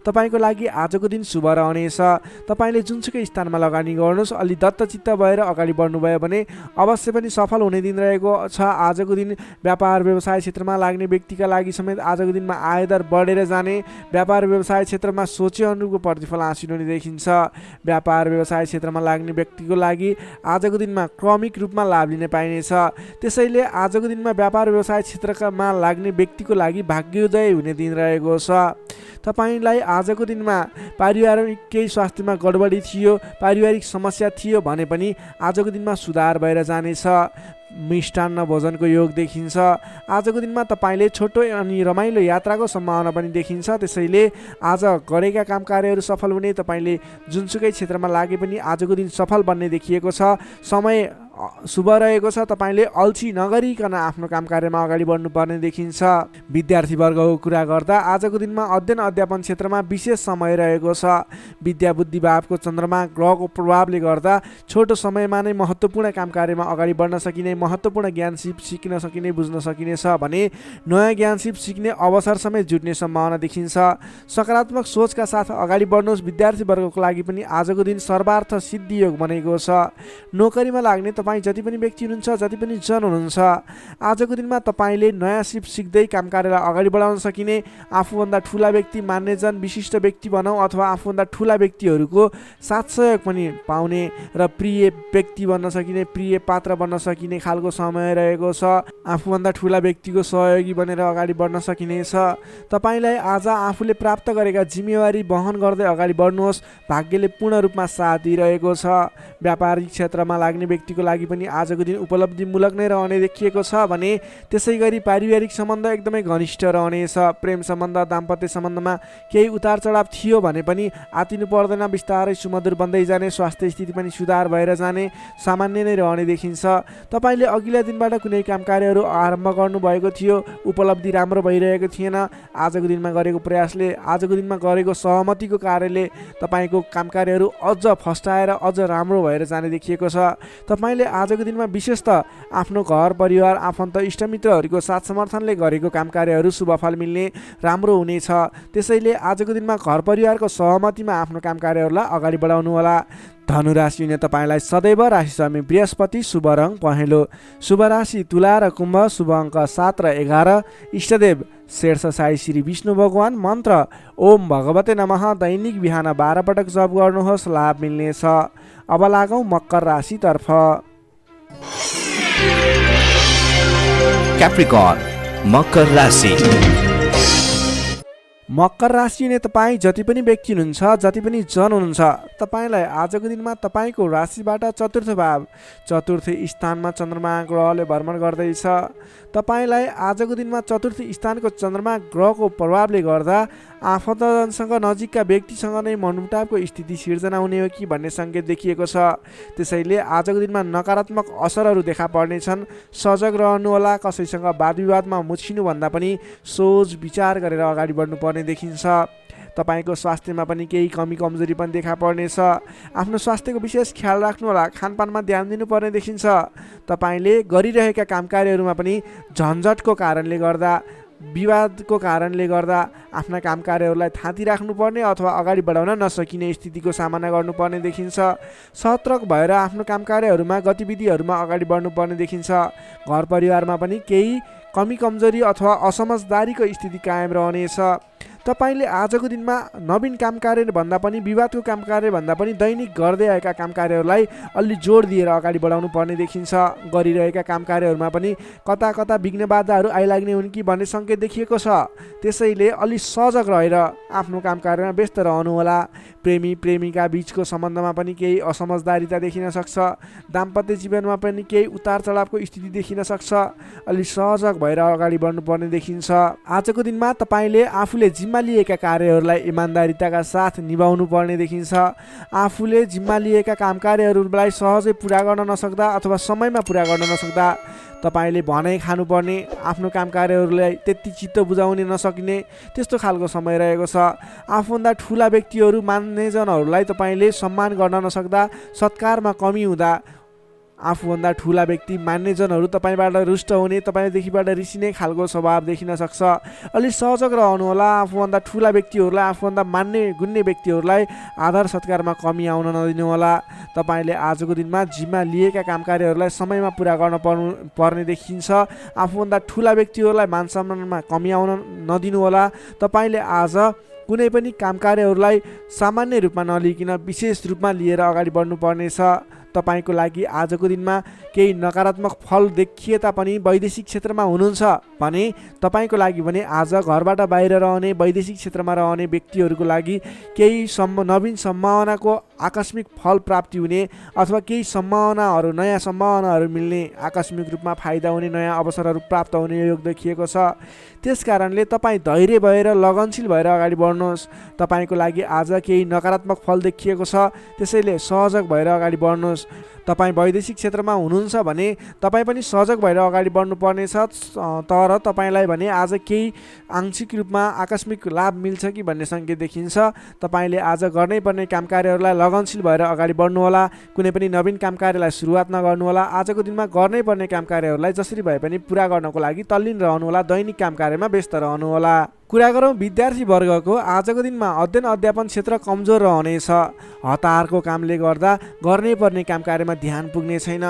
तपाईँको लागि आजको दिन शुभ रहनेछ। तपाईँले जुनसुकै स्थानमा लगानी गर्नुहोस्, अलि दत्तचित्त भएर अगाडि बढ्नुभयो भने अवश्य पनि सफल हुने दिन रहेको छ। आजको दिन व्यापार व्यवसाय क्षेत्रमा लाग्ने व्यक्तिका लागि समेत आजको दिनमा आयदर बढेर जाने, व्यापार व्यवसाय क्षेत्रमा सोचे अनुरूपको प्रतिफल हासिल हुने देखिन्छ। व्यापार व्यवसाय क्षेत्रमा लाग्ने व्यक्तिको लागि आजको दिनमा क्रमिक रूपमा लाभ लिन पाइनेछ। त्यसैले आजको दिनमा व्यापार व्यवसाय क्षेत्रमा लाग्ने व्यक्तिको लागि भाग्योदय हुने दिन रहेको छ। तपाईँलाई आजको दिनमा पारिवारिक केही स्वास्थ्यमा गडबडी थियो, पारिवारिक समस्या थियो भने पनि आजको दिनमा सुधार भएर जानेछ। मिष्टान्न भोजनको योग देखिन्छ। आजको दिनमा तपाईँले छोटो अनि रमाइलो यात्राको सम्भावना पनि देखिन्छ। त्यसैले आज गरेका काम कार्यहरू सफल हुने, तपाईँले जुनसुकै क्षेत्रमा लागे पनि आजको दिन सफल बन्ने देखिएको छ। समय शुभ रहेको छ। तपाईँले अल्छी नगरिकन आफ्नो काम कार्यमा अगाडि बढ्नुपर्ने देखिन्छ। विद्यार्थीवर्गको कुरा गर्दा आजको दिनमा अध्ययन अध्यापन क्षेत्रमा विशेष समय रहेको छ। विद्या बुद्धि भावको चन्द्रमा ग्रहको प्रभावले गर्दा छोटो समयमा नै महत्त्वपूर्ण काम कार्यमा अगाडि बढ्न सकिने, महत्त्वपूर्ण ज्ञान सिप सिक्न सकिने, बुझ्न सकिने छ भने नयाँ ज्ञान सिप सिक्ने अवसर समेत जुट्ने सम्भावना देखिन्छ। सकारात्मक सोचका साथ अगाडि बढ्नुहोस्। विद्यार्थीवर्गको लागि पनि आजको दिन सर्वार्थ सिद्धि योग बनेको छ। नोकरीमा लाग्ने तपाईँ जति पनि व्यक्ति हुनुहुन्छ, जति पनि जन हुनुहुन्छ, आजको दिनमा तपाईँले नयाँ सिप सिक्दै काम कार्यलाई अगाडि बढाउन सकिने, आफूभन्दा ठुला व्यक्ति, मान्यजन, विशिष्ट व्यक्ति भनौँ अथवा आफूभन्दा ठुला व्यक्तिहरूको साथ सहयोग पनि पाउने र प्रिय व्यक्ति बन्न सकिने, प्रिय पात्र बन्न सकिने खालको समय रहेको छ। आफूभन्दा ठुला व्यक्तिको सहयोगी बनेर अगाडि बढ्न सकिनेछ। तपाईँलाई आज आफूले प्राप्त गरेका जिम्मेवारी वहन गर्दै अगाडि बढ्नुहोस्। भाग्यले पूर्ण रूपमा साथ दिइरहेको छ। व्यापारिक क्षेत्रमा लाग्ने व्यक्तिको लागि पनि आजको दिन उपलब्धिमूलक नै रहने देखिएको छ भने त्यसै गरी पारिवारिक सम्बन्ध एकदमै घनिष्ठ रहनेछ। प्रेम सम्बन्ध, दाम्पत्य सम्बन्धमा केही उतार चढाव थियो भने पनि आतिनु पर्दैन, बिस्तारै सुमधुर बन्दै जाने, स्वास्थ्य स्थिति पनि सुधार भएर जाने, सामान्य नै रहने देखिन्छ। तपाईँले अघिल्ला दिनबाट कुनै काम कार्यहरू आरम्भ गर्नुभएको थियो, उपलब्धि राम्रो भइरहेको थिएन, आजको दिनमा गरेको प्रयासले, आजको दिनमा गरेको सहमतिको कार्यले तपाईँको काम कार्यहरू अझ फस्टाएर अझ राम्रो भएर जाने देखिएको छ। तपाईँले आजको दिनमा विशेष त आफ्नो घर परिवार, आफन्त, इष्टमित्रहरूको साथ समर्थनले गरेको काम कार्यहरू शुभफल मिल्ने, राम्रो हुनेछ। त्यसैले आजको दिनमा घर परिवारको सहमतिमा आफ्नो काम कार्यहरूलाई अगाडि बढाउनु होला। धनु राशि हुने तपाईँलाई सदैव राशि स्वामी बृहस्पति, शुभ रङ पहेँलो, शुभ राशि तुला र कुम्भ, शुभ अङ्क 7 र 11, इष्टदेव शेर्ष साई श्री विष्णु भगवान, मन्त्र ओम भगवते नमः, दैनिक बिहान 12 पटक जप गर्नुहोस्, लाभ मिल्नेछ। अब लागौँ मकर राशितर्फ। क्याप्रिकर्न मकर राशि। मकर राशि हुने तपाईँ जति पनि व्यक्ति हुनुहुन्छ, जति पनि जन हुनुहुन्छ, तपाईँलाई आजको दिनमा तपाईँको राशिबाट चतुर्थ भाव, चतुर्थ स्थानमा चन्द्रमा ग्रहले भ्रमण गर्दैछ। तपाईँलाई आजको दिनमा चतुर्थ स्थानको चन्द्रमा ग्रहको प्रभावले गर्दा आफन्तजनसँग, नजिकका व्यक्तिसँग नै मनमुटावको स्थिति सिर्जना हुने हो कि भन्ने सङ्केत देखिएको छ। त्यसैले आजको दिनमा नकारात्मक असरहरू देखा पर्नेछन्। सजग रहनुहोला। कसैसँग वाद विवादमा मुछिनुभन्दा पनि सोच विचार गरेर अगाडि बढ्नुपर्ने देखिन्छ। तपाईँको स्वास्थ्यमा पनि केही कमी कमजोरी पनि देखा पर्नेछ। आफ्नो स्वास्थ्यको विशेष ख्याल राख्नुहोला। खानपानमा ध्यान दिनुपर्ने देखिन्छ। तपाईँले गरिरहेका काम कार्यहरूमा पनि झन्झटको कारणले गर्दा, विवादको कारणले गर्दा आफ्ना काम कार्यहरूलाई थाँती राख्नुपर्ने अथवा अगाडि बढाउन नसकिने स्थितिको सामना गर्नुपर्ने देखिन्छ। सतर्क भएर आफ्नो काम कार्यहरूमा, गतिविधिहरूमा अगाडि बढ्नुपर्ने देखिन्छ। घर परिवारमा पनि केही कमी कमजोरी अथवा असमझदारीको स्थिति कायम रहनेछ। तपाईँले आजको दिनमा नवीन काम कार्य भन्दा पनि, विवादको काम कार्य भन्दा पनि दैनिक गर्दै आएका काम कार्यहरूलाई अलि जोड दिएर अगाडि बढाउनु पर्ने देखिन्छ। गरिरहेका काम कार्यहरूमा पनि कता कता विघ्न बाधाहरू आइलाग्ने हुन् कि भन्ने सङ्केत देखिएको छ। त्यसैले अलि सजग रहेर आफ्नो काम कार्यमा व्यस्त रहनुहोला। प्रेमी प्रेमिका बीचको सम्बन्धमा पनि केही असमझदारीता देखिन सक्छ। दाम्पत्य जीवनमा पनि केही उतार चढावको स्थिति देखिन सक्छ। अलि सहजग भएर अगाडि बढ्नुपर्ने देखिन्छ। आजको दिनमा तपाईँले आफूले जिम्मा लिएका कार्यहरूलाई इमान्दारिताका साथ निभाउनु पर्ने देखिन्छ। आफूले जिम्मा लिएका काम कार्यहरूलाई सहजै पुरा गर्न नसक्दा अथवा समयमा पुरा गर्न नसक्दा तपाईँले भनाइ खानुपर्ने, आफ्नो काम कार्यहरूलाई त्यति चित्त बुझाउन नसकिने त्यस्तो खालको समय रहेको छ। आफूभन्दा ठुला व्यक्तिहरू, मान्यजनहरूलाई तपाईँले सम्मान गर्न नसक्दा, सत्कारमा कमी हुँदा आफूभन्दा ठुला व्यक्ति मान्यजनहरू तपाईँबाट रुष्ट हुने, तपाईँदेखिबाट रिसिने खालको स्वभाव देखिन सक्छ। अलि सहजक रहनुहोला। आफूभन्दा ठुला व्यक्तिहरूलाई, आफूभन्दा मान्ने गुन्ने व्यक्तिहरूलाई आदर सत्कारमा कमी आउन नदिनुहोला। तपाईँले आजको दिनमा जिम्मा लिएका काम कार्यहरूलाई समयमा पुरा गर्न पर्ने देखिन्छ। आफूभन्दा ठुला व्यक्तिहरूलाई मान सम्मानमा कमी आउन नदिनुहोला। तपाईँले आज कुनै पनि काम कार्यहरूलाई सामान्य रूपमा नलिकन विशेष रूपमा लिएर अगाडि बढ्नुपर्नेछ। तपाईँको लागि आजको दिनमा केही नकारात्मक फल देखिए तापनि वैदेशिक क्षेत्रमा हुनुहुन्छ भने तपाईँको लागि भने आज घरबाट बाहिर रहने, वैदेशिक क्षेत्रमा रहने व्यक्तिहरूको लागि केही नवीन सम्भावनाको आकस्मिक फल प्राप्ति हुने अथवा केही सम्भावनाहरू, नयाँ सम्भावनाहरू मिल्ने, आकस्मिक रूपमा फाइदा हुने, नयाँ अवसरहरू प्राप्त हुने योग देखिएको छ। त्यस कारणले तपाईँ धैर्य भएर लगनशील भएर अगाडि बढ्नुहोस्। तपाईँको लागि आज केही नकारात्मक फल देखिएको छ, त्यसैले सहजक भएर अगाडि बढ्नुहोस्। तपाईँ वैदेशिक क्षेत्रमा हुनुहुन्छ भने तपाईँ पनि सहजक भएर अगाडि बढ्नुपर्नेछ। तर तपाईँलाई भने आज केही आंशिक रूपमा आकस्मिक लाभ मिल्छ कि भन्ने सङ्केत देखिन्छ। तपाईँले आज गर्नै पर्ने काम कार्यहरूलाई लगनशील भएर अगाडि बढ्नुहोला। कुनै पनि नवीन काम कार्यलाई सुरुवात नगर्नुहोला। आजको दिनमा गर्नै पर्ने काम कार्यहरूलाई जसरी भए पनि पुरा गर्नको लागि तल्लीन रहनुहोला। दैनिक काम कार्यमा व्यस्त रहनुहोला। कुरा गरौँ विद्यार्थी वर्गको, आजको दिनमा अध्ययन अध्यापन क्षेत्र कमजोर रहनेछ। हतारको कामले गर्दा गर्नै पर्ने काम कार्यमा ध्यान पुग्ने छैन।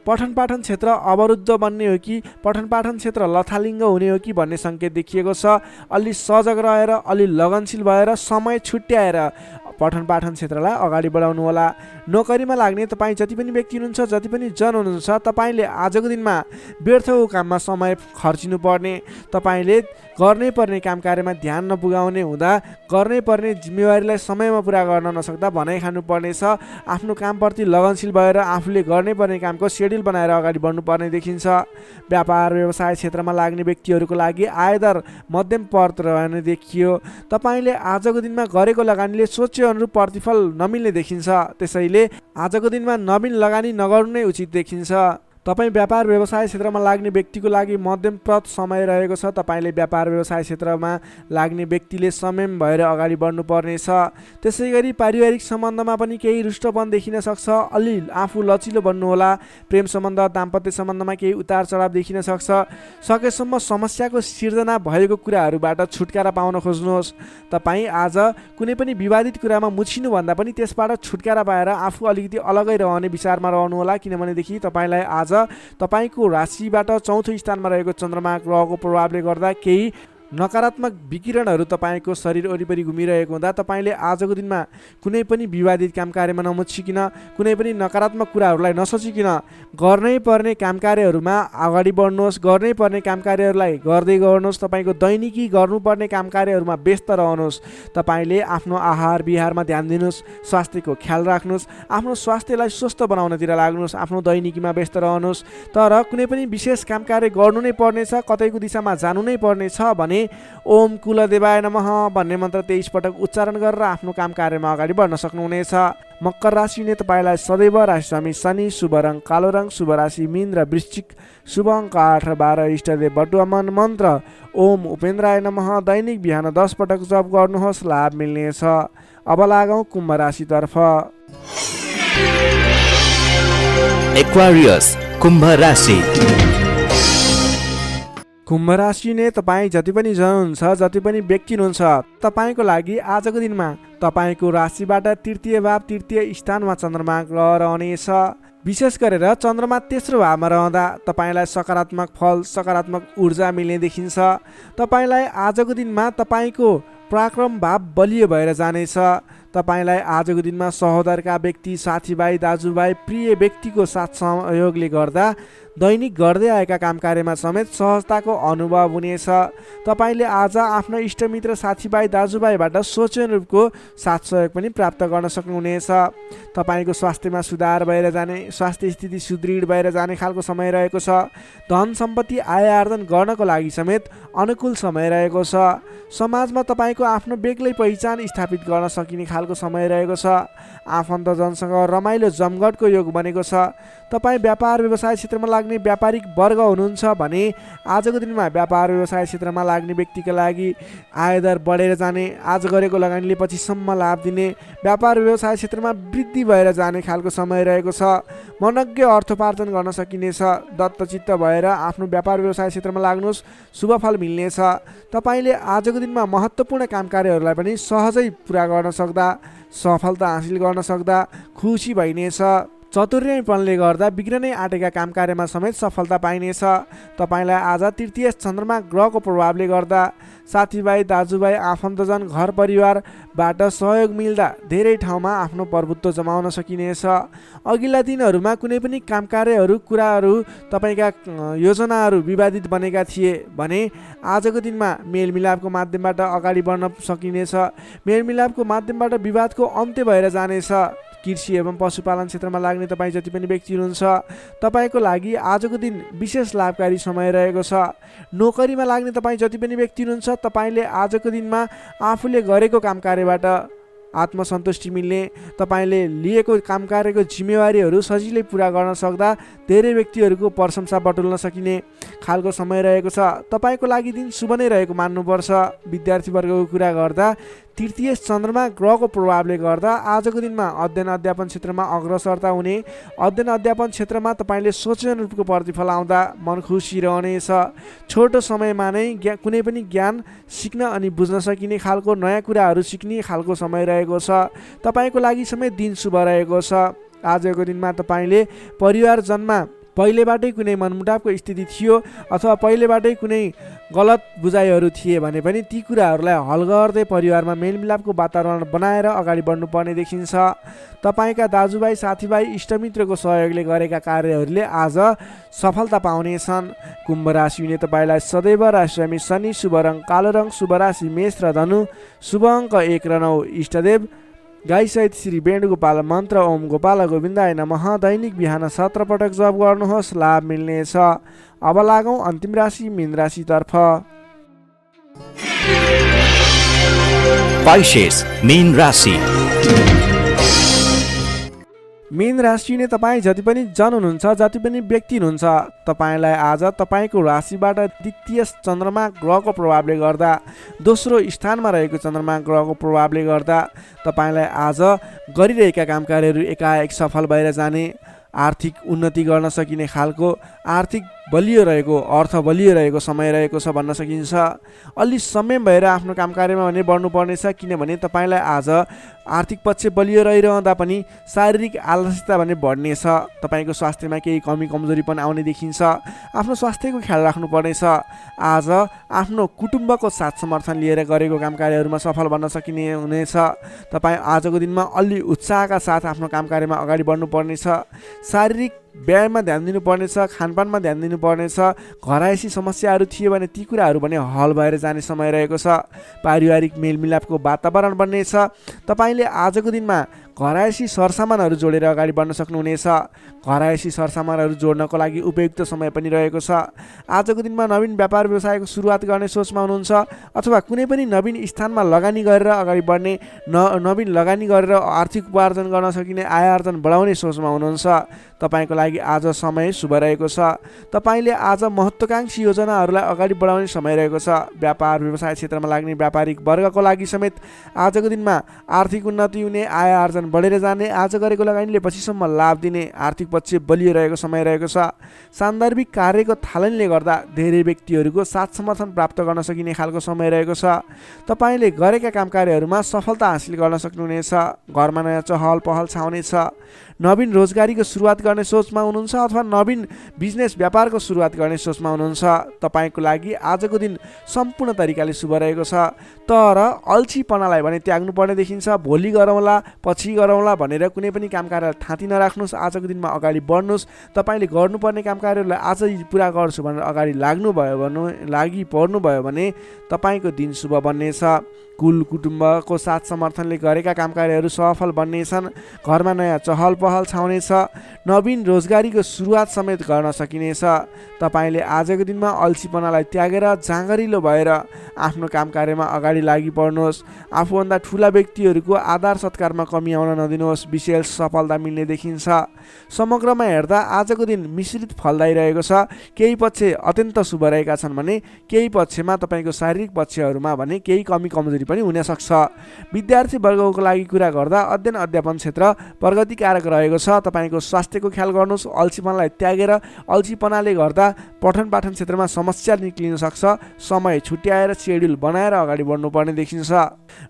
पठन पाठन क्षेत्र अवरुद्ध बन्ने हो कि पठन पाठन क्षेत्र लथालिङ्ग हुने हो कि भन्ने सङ्केत देखिएको छ। अलि सजग रहेर, अलि लगनशील भएर, समय छुट्याएर पठन पाठन क्षेत्रलाई अगाडि बढाउनु होला। नोकरीमा लाग्ने तपाईँ जति पनि व्यक्ति हुनुहुन्छ, जति पनि जन हुनुहुन्छ, तपाईँले आजको दिनमा व्यर्थको काममा समय खर्चिनु पर्ने, तपाईँले गर्नै पर्ने काम कार्यमा ध्यान नपुगाउने हुँदा गर्नै पर्ने जिम्मेवारीलाई समयमा पुरा गर्न नसक्दा भनाइ खानुपर्नेछ। आफ्नो कामप्रति लगनशील भएर आफूले गर्नै पर्ने कामको सेड्युल बनाएर अगाडि बढ्नुपर्ने देखिन्छ। व्यापार व्यवसाय क्षेत्रमा लाग्ने व्यक्तिहरूको लागि आयदर मध्यम पर्त रहने देखियो। तपाईँले आजको दिनमा गरेको लगानीले सोचे अनुरूप प्रतिफल नमिल्ने देखिन्छ। त्यसैले आजको दिनमा नवीन लगानी नगर्नु नै उचित देखिन्छ। तपाईँ व्यापार व्यवसाय क्षेत्रमा लाग्ने व्यक्तिको लागि मध्यमप्रद समय रहेको छ। तपाईँले व्यापार व्यवसाय क्षेत्रमा लाग्ने व्यक्तिले संयम भएर अगाडि बढ्नुपर्नेछ। त्यसै गरी पारिवारिक सम्बन्धमा पनि केही रुष्टपन देखिन सक्छ। अलि आफू लचिलो बन्नुहोला। प्रेम सम्बन्ध, दाम्पत्य सम्बन्धमा केही उतार चढाव देखिन सक्छ। सकेसम्म समस्याको सिर्जना भएको कुराहरूबाट छुटकारा पाउन खोज्नुहोस्। तपाईँ आज कुनै पनि विवादित कुरामा मुछिनुभन्दा पनि त्यसबाट छुटकारा पाएर आफू अलिकति अलगै रहने विचारमा रहनुहोला। किनभनेदेखि तपाईँलाई आज तपाईको राशिबाट चौथो स्थानमा रहेको चन्द्रमा ग्रहको प्रभावले गर्दा केही नकारात्मक विकिरणहरू तपाईँको शरीर वरिपरि घुमिरहेको हुँदा तपाईँले आजको दिनमा कुनै पनि विवादित काम कार्यमा नमुछिकन, कुनै पनि नकारात्मक कुराहरूलाई नसोचिकन गर्नै पर्ने काम कार्यहरूमा अगाडि बढ्नुहोस्। गर्नै पर्ने काम कार्यहरूलाई गर्दै गर्नुहोस्। तपाईँको दैनिकी गर्नुपर्ने काम कार्यहरूमा व्यस्त रहनुहोस्। तपाईँले आफ्नो आहार विहारमा ध्यान दिनुहोस्। स्वास्थ्यको ख्याल राख्नुहोस्। आफ्नो स्वास्थ्यलाई स्वस्थ बनाउनतिर लाग्नुहोस्। आफ्नो दैनिकीमा व्यस्त रहनुहोस्। तर कुनै पनि विशेष काम कार्य गर्नु नै पर्नेछ, कतैको दिशामा जानु नै पर्नेछ भने ओम कुलदेवाय नमः भन्ने मन्त्र 23 पटक उच्चारण गरेर आफ्नो काम कार्यमा अगाडि बढ्न सक्नुहुनेछ। मकर राशिले तपाईँलाई सदैव राशिस्वामी शनि, शुभ रङ कालो रङ, शुभ राशि मीन र वृश्चिक, शुभ अङ्क 8 र 12, इष्टदेव बटुवामन, मन्त्र ओम उपेन्द्राय नमः दैनिक बिहान 10 पटक जप गर्नुहोस्, लाभ मिल्नेछ। अब लागौँ कुम्भ राशितर्फ। एक्वारियस कुम्भ राशि। कुम्भ राशि नै तपाईँ जति पनि जन हुनुहुन्छ, जति पनि व्यक्ति हुनुहुन्छ, तपाईँको लागि आजको दिनमा तपाईँको राशिबाट तृतीय भाव, तृतीय स्थानमा चन्द्रमा ग्रह रहनेछ। विशेष गरेर चन्द्रमा तेस्रो भावमा रहँदा तपाईँलाई सकारात्मक फल, सकारात्मक ऊर्जा मिल्ने देखिन्छ। तपाईँलाई आजको दिनमा तपाईँको पराक्रम भाव बलियो भएर जानेछ। तपाईँलाई आजको दिनमा सहोदरका व्यक्ति, साथीभाइ, दाजुभाइ, प्रिय व्यक्तिको साथ सहयोगले गर्दा दैनिक गर्दै आएका काम कार्यमा समेत सहजताको अनुभव हुनेछ। तपाईँले आज आफ्ना इष्टमित्र, साथीभाइ, दाजुभाइबाट सोचे अनुरूपको साथ सहयोग पनि प्राप्त गर्न सक्नुहुनेछ। तपाईँको स्वास्थ्यमा सुधार भएर जाने, स्वास्थ्य स्थिति सुदृढ भएर जाने खालको समय रहेको छ। धन सम्पत्ति आय आर्जन गर्नको लागि समेत अनुकूल समय रहेको छ। समाजमा तपाईँको आफ्नो बेग्लै पहिचान स्थापित गर्न सकिने खालको खालको समय रहेको छ। आफन्तजनसँग रमाइलो जमघटको योग बनेको छ। तपाईँ व्यापार व्यवसाय क्षेत्रमा लाग्ने व्यापारिक वर्ग हुनुहुन्छ भने आजको दिनमा व्यापार व्यवसाय क्षेत्रमा लाग्ने व्यक्तिका लागि आयदर बढेर जाने, आज गरेको लगानीले पछिसम्म लाभ दिने, व्यापार व्यवसाय क्षेत्रमा वृद्धि भएर जाने खालको समय रहेको छ। मनज्ञ अर्थोपार्जन गर्न सकिनेछ। दत्तचित्त भएर आफ्नो व्यापार व्यवसाय क्षेत्रमा लाग्नुहोस्, शुभफल मिल्नेछ। तपाईँले आजको दिनमा महत्त्वपूर्ण काम कार्यहरूलाई पनि सहजै पुरा गर्न सक्दा, सफलता हासिल गर्न सक्दा खुसी भइनेछ। चतुर्यपनले गर्दा बिग्रनै आँटेका काम कार्यमा समेत सफलता पाइनेछ। तपाईँलाई आज तृतीय चन्द्रमा ग्रहको प्रभावले गर्दा साथीभाइ, दाजुभाइ, आफन्तजन, घर परिवारबाट सहयोग मिल्दा धेरै ठाउँमा आफ्नो प्रभुत्व जमाउन सकिनेछ। अघिल्ला दिनहरूमा कुनै पनि काम कार्यहरू, कुराहरू, तपाईँका योजनाहरू विवादित बनेका थिए भने आजको दिनमा मेलमिलापको माध्यमबाट अगाडि बढ्न सकिनेछ। मेलमिलापको माध्यमबाट विवादको अन्त्य भएर जानेछ। कृषि एवं पशुपालन क्षेत्रमा लाग्ने तपाईँ जति पनि व्यक्ति हुनुहुन्छ तपाईँको लागि आजको दिन विशेष लाभकारी समय रहेको छ। नोकरीमा लाग्ने तपाईँ जति पनि व्यक्ति हुनुहुन्छ तपाईँले आजको दिनमा आफूले गरेको काम कार्यबाट आत्मसन्तुष्टि मिल्ने, तपाईँले लिएको काम कार्यको जिम्मेवारीहरू सजिलै पुरा गर्न सक्दा धेरै व्यक्तिहरूको प्रशंसा बटुल्न सकिने खालको समय रहेको छ। तपाईँको लागि दिन शुभ नै रहेको मान्नुपर्छ। विद्यार्थी वर्गको कुरा गर्दा तृतीय चन्द्रमा ग्रहको प्रभावले गर्दा आजको दिनमा अध्ययन अध्यापन क्षेत्रमा अग्रसरता हुने, अध्ययन अध्यापन क्षेत्रमा तपाईँले सोचे अनुरूपको प्रतिफल आउँदा मन खुसी रहनेछ। छोटो समयमा नै कुनै पनि ज्ञान सिक्न अनि बुझ्न सकिने खालको, नयाँ कुराहरू सिक्ने खालको समय रहेको छ। तपाईँको लागि समेत दिन शुभ रहेको छ। आजको दिनमा तपाईँले परिवारजनमा पहिलेबाटै कुनै मनमुटावको स्थिति थियो अथवा पहिलेबाटै कुनै गलत बुझाइहरू थिए भने पनि ती कुराहरूलाई हल गर्दै परिवारमा मेलमिलापको वातावरण बनाएर अगाडि बढ्नुपर्ने देखिन्छ। तपाईँका दाजुभाइ, साथीभाइ, इष्टमित्रको सहयोगले गरेका कार्यहरूले आज सफलता पाउनेछन्। कुम्भ राशि हुने तपाईँलाई सदैव राशिस्वामी शनि, शुभ रङ कालो रङ, शुभ राशि मेष र धनु, शुभ अङ्क 1 र 9, इष्टदेव गाईसहित श्री वेणुगोपाल मन्त्र ओम गोपाल गोविन्दाय नमः दैनिक बिहान 17 पटक जप गर्नुहोस्, लाभ मिल्नेछ। अब लागौँ अन्तिम राशि मीन राशितर्फ। Pisces, मीन राशि। मीन राशि ने तपाईँ जति पनि जन हुनुहुन्छ, जति पनि व्यक्ति हुनुहुन्छ तपाईँलाई आज तपाईँको राशिबाट द्वितीय चन्द्रमा ग्रहको प्रभावले गर्दा, दोस्रो स्थानमा रहेको चन्द्रमा ग्रहको प्रभावले गर्दा तपाईँलाई आज गरिरहेका काम कार्यहरू एकाएक सफल भएर जाने, आर्थिक उन्नति गर्न सकिने खालको, आर्थिक बलियो रहेको, अर्थ बलियो रहेको समय रहेको छ भन्न सकिन्छ। अलि संयम भएर आफ्नो काम कार्यमा भने बढ्नुपर्नेछ, किनभने तपाईँलाई आज आर्थिक पक्ष बलियो रहिरहँदा पनि शारीरिक आलस्यता भने बढ्नेछ। तपाईँको स्वास्थ्यमा केही कमी कमजोरी पनि आउने देखिन्छ। आफ्नो स्वास्थ्यको ख्याल राख्नुपर्नेछ। आज आफ्नो कुटुम्बको साथ समर्थन लिएर गरेको काम कार्यहरूमा सफल बन्न सकिने हुनेछ। तपाईँ आजको दिनमा अलि उत्साहका साथ आफ्नो काम कार्यमा अगाडि बढ्नुपर्नेछ। शारीरिक व्यायाममा ध्यान दिनुपर्नेछ, खानपानमा ध्यान दिनुपर्नेछ। घरायसी समस्याहरू थिए भने ती कुराहरू पनि हल भएर जाने समय रहेको छ। पारिवारिक मेलमिलापको वातावरण बन्नेछ। तपाईँले आजको दिनमा घरायसी सरसामानहरू जोडेर अगाडि बढ्न सक्नुहुनेछ। घरायसी सरसामानहरू जोड्नको लागि उपयुक्त समय पनि रहेको छ। आजको दिनमा नवीन व्यापार व्यवसायको सुरुवात गर्ने सोचमा हुनुहुन्छ अथवा कुनै पनि नवीन स्थानमा लगानी गरेर अगाडि बढ्ने, नवीन लगानी गरेर आर्थिक उपार्जन गर्न सकिने, आय आर्जन बढाउने सोचमा हुनुहुन्छ तपाईँको लागि आज समय शुभ रहेको छ। तपाईँले आज महत्त्वाकांक्षी योजनाहरूलाई अगाडि बढाउने समय रहेको छ। व्यापार व्यवसाय क्षेत्रमा लाग्ने व्यापारिक वर्गको लागि समेत आजको दिनमा आर्थिक उन्नति हुने, आय आर्जन बढेर जाने, आज गरेको लगानीले पछिसम्म लाभ दिने, आर्थिक पक्ष बलियो रहेको समय रहेको छ। सान्दर्भिक कार्यको थालनीले गर्दा धेरै व्यक्तिहरूको साथ समर्थन प्राप्त गर्न सकिने खालको समय रहेको छ। तपाईँले गरेका काम कार्यहरूमा सफलता हासिल गर्न सक्नुहुनेछ। घरमा नयाँ चहल पहल छाउनेछ। नवीन रोजगारीको सुरुवात गर्ने सोचमा हुनुहुन्छ अथवा नवीन बिजनेस व्यापारको सुरुवात गर्ने सोचमा हुनुहुन्छ तपाईँको लागि आजको दिन सम्पूर्ण तरिकाले शुभ रहेको छ। तर अल्छीपनालाई भने त्याग्नुपर्ने देखिन्छ। भोलि गरौँला, पछि गरौँला भनेर कुनै पनि काम कार्य थाँती नराख्नुहोस्। आजको दिनमा अगाडि बढ्नुहोस्। तपाईँले गर्नुपर्ने काम कार्यहरूलाई आजै पुरा गर्छु भनेर अगाडि पर्नुभयो भने तपाईँको दिन शुभ बन्नेछ। कुल कुटुम्बको साथ समर्थनले गरेका कामकार्यहरू सफल बन्नेछन्। घरमा नयाँ चहल पहल छाउनेछ। नवीन रोजगारीको सुरुवात समेत गर्न सकिनेछ। तपाईँले आजको दिनमा अल्छीपनालाई त्यागेर जाँगरिलो भएर आफ्नो काम कार्यमा अगाडि लागि पर्नुहोस्। आफूभन्दा ठुला व्यक्तिहरूको आदर सत्कारमा कमी आउन नदिनुहोस्। विशेष सफलता मिल्ने देखिन्छ। समग्रमा हेर्दा आजको दिन मिश्रित फलदायी रहेको छ। केही पक्ष अत्यन्त शुभ रहेका छन् भने केही पक्षमा तपाईँको शारीरिक पक्षहरूमा भने केही कमी कमजोरी पनि हुन सक्छ। विद्यार्थी वर्गको लागि कुरा गर्दा अध्ययन अध्यापन क्षेत्र प्रगतिकारक रहेको छ। तपाईँको स्वास्थ्यको ख्याल गर्नुहोस्। अल्छीपनालाई त्यागेर अल्छीपनाले गर्दा पठन पाठन क्षेत्रमा समस्या निक्लिन सक्छ। समय छुट्याएर सेड्युल बनाएर अगाडि बढ्नुपर्ने देखिन्छ।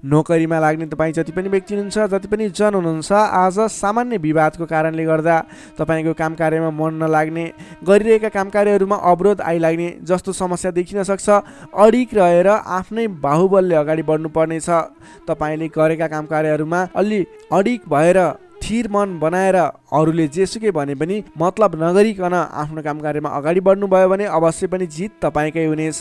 नोकरीमा लाग्ने तपाईँ जति पनि व्यक्ति हुनुहुन्छ, जति पनि जन हुनुहुन्छ, आज सामान्य विवादको कारणले गर्दा तपाईँको काम कार्यमा मन नलाग्ने, गरिरहेका काम कार्यहरूमा अवरोध आइलाग्ने जस्तो समस्या देखिन सक्छ। अडिक रहेर आफ्नै बाहुबलले अगाडि बढ्नुपर्नेछ। तपाईँले गरेका काम कार्यहरूमा अलि अडिक भएर थिर मन बनाएर अरूले जेसुकै भने पनि मतलब नगरिकन आफ्नो काम कार्यमा अगाडि बढ्नुभयो भने अवश्य पनि जित तपाईँकै हुनेछ।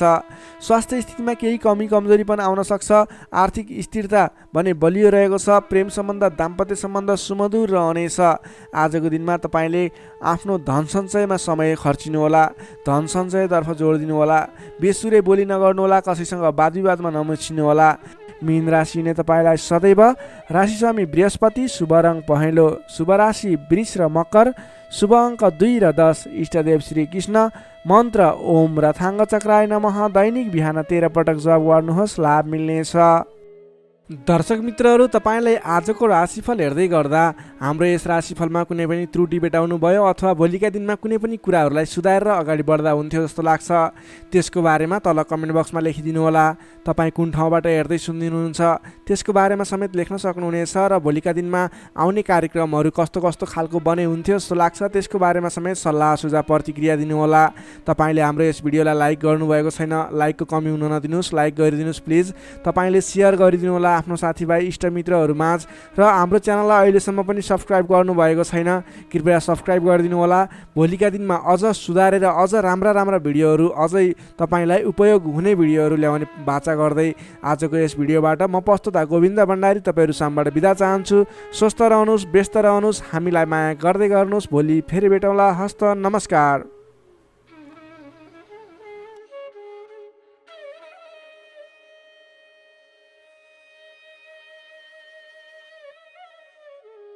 स्वास्थ्य स्थितिमा केही कमी कमजोरी पनि आउन सक्छ। आर्थिक स्थिरता भने बलियो रहेको छ। प्रेम सम्बन्ध, दाम्पत्य सम्बन्ध सुमधुर रहनेछ। आजको दिनमा तपाईँले आफ्नो धन सञ्चयमा समय खर्चिनुहोला। धन सञ्चयतर्फ जोड दिनुहोला। बेसुरे बोली नगर्नुहोला। कसैसँग वादविवादमा नमुछिनुहोला। मीन राशिले तपाईँलाई सदैव राशिस्वामी बृहस्पति, शुभ रङ पहेँलो, शुभ राशि वृष र मकर, शुभ अङ्क 2 र 10, इष्टदेव श्री कृष्ण, मन्त्र ओम रथाङ्ग चक्राय नमः। दैनिक बिहान 13 पटक जप गर्नुहोस्, लाभ मिल्नेछ। दर्शक मित्रहरू, तपाईँलाई आजको राशिफल हेर्दै गर्दा हाम्रो यस राशिफलमा कुनै पनि त्रुटि भेटाउनु भयो अथवा भोलिका दिनमा कुनै पनि कुराहरूलाई सुधारेर अगाडि बढ्दा हुन्थ्यो जस्तो लाग्छ, त्यसको बारेमा तल कमेन्ट बक्समा लेखिदिनु होला। तपाईँ कुन ठाउँबाट हेर्दै सुनिदिनुहुन्छ त्यसको बारेमा समेत लेख्न सक्नुहुनेछ र भोलिका दिनमा आउने कार्यक्रमहरू कस्तो कस्तो खालको बने हुन्थ्यो जस्तो लाग्छ त्यसको बारेमा समेत सल्लाह सुझाव प्रतिक्रिया दिनुहोला। तपाईँले हाम्रो यस भिडियोलाई लाइक गर्नुभएको छैन, लाइकको कमी हुन नदिनुहोस्, लाइक गरिदिनुहोस् प्लिज। तपाईँले सेयर गरिदिनु होला आफ्नो साथीभाइ इष्टमित्रहरूमाझ र हाम्रो च्यानललाई अहिलेसम्म पनि सब्सक्राइब गर्नुभएको छैन, कृपया सब्सक्राइब गरिदिनु होला। भोलिका दिनमा अझ सुधारेर अझ राम्रा भिडियोहरू, अझै तपाईँलाई उपयोग हुने भिडियोहरू ल्याउने बाचा गर्दै आजको यस भिडियोबाट म प्रस्तुता गोविन्द भण्डारी तपाईँहरू सामबाट बिदा चाहन्छु। स्वस्थ रहनुहोस्, व्यस्त रहनुहोस्, हामीलाई माया गर्दै गर्नुहोस्। भोलि फेरि भेटौँला। हस्त नमस्कार।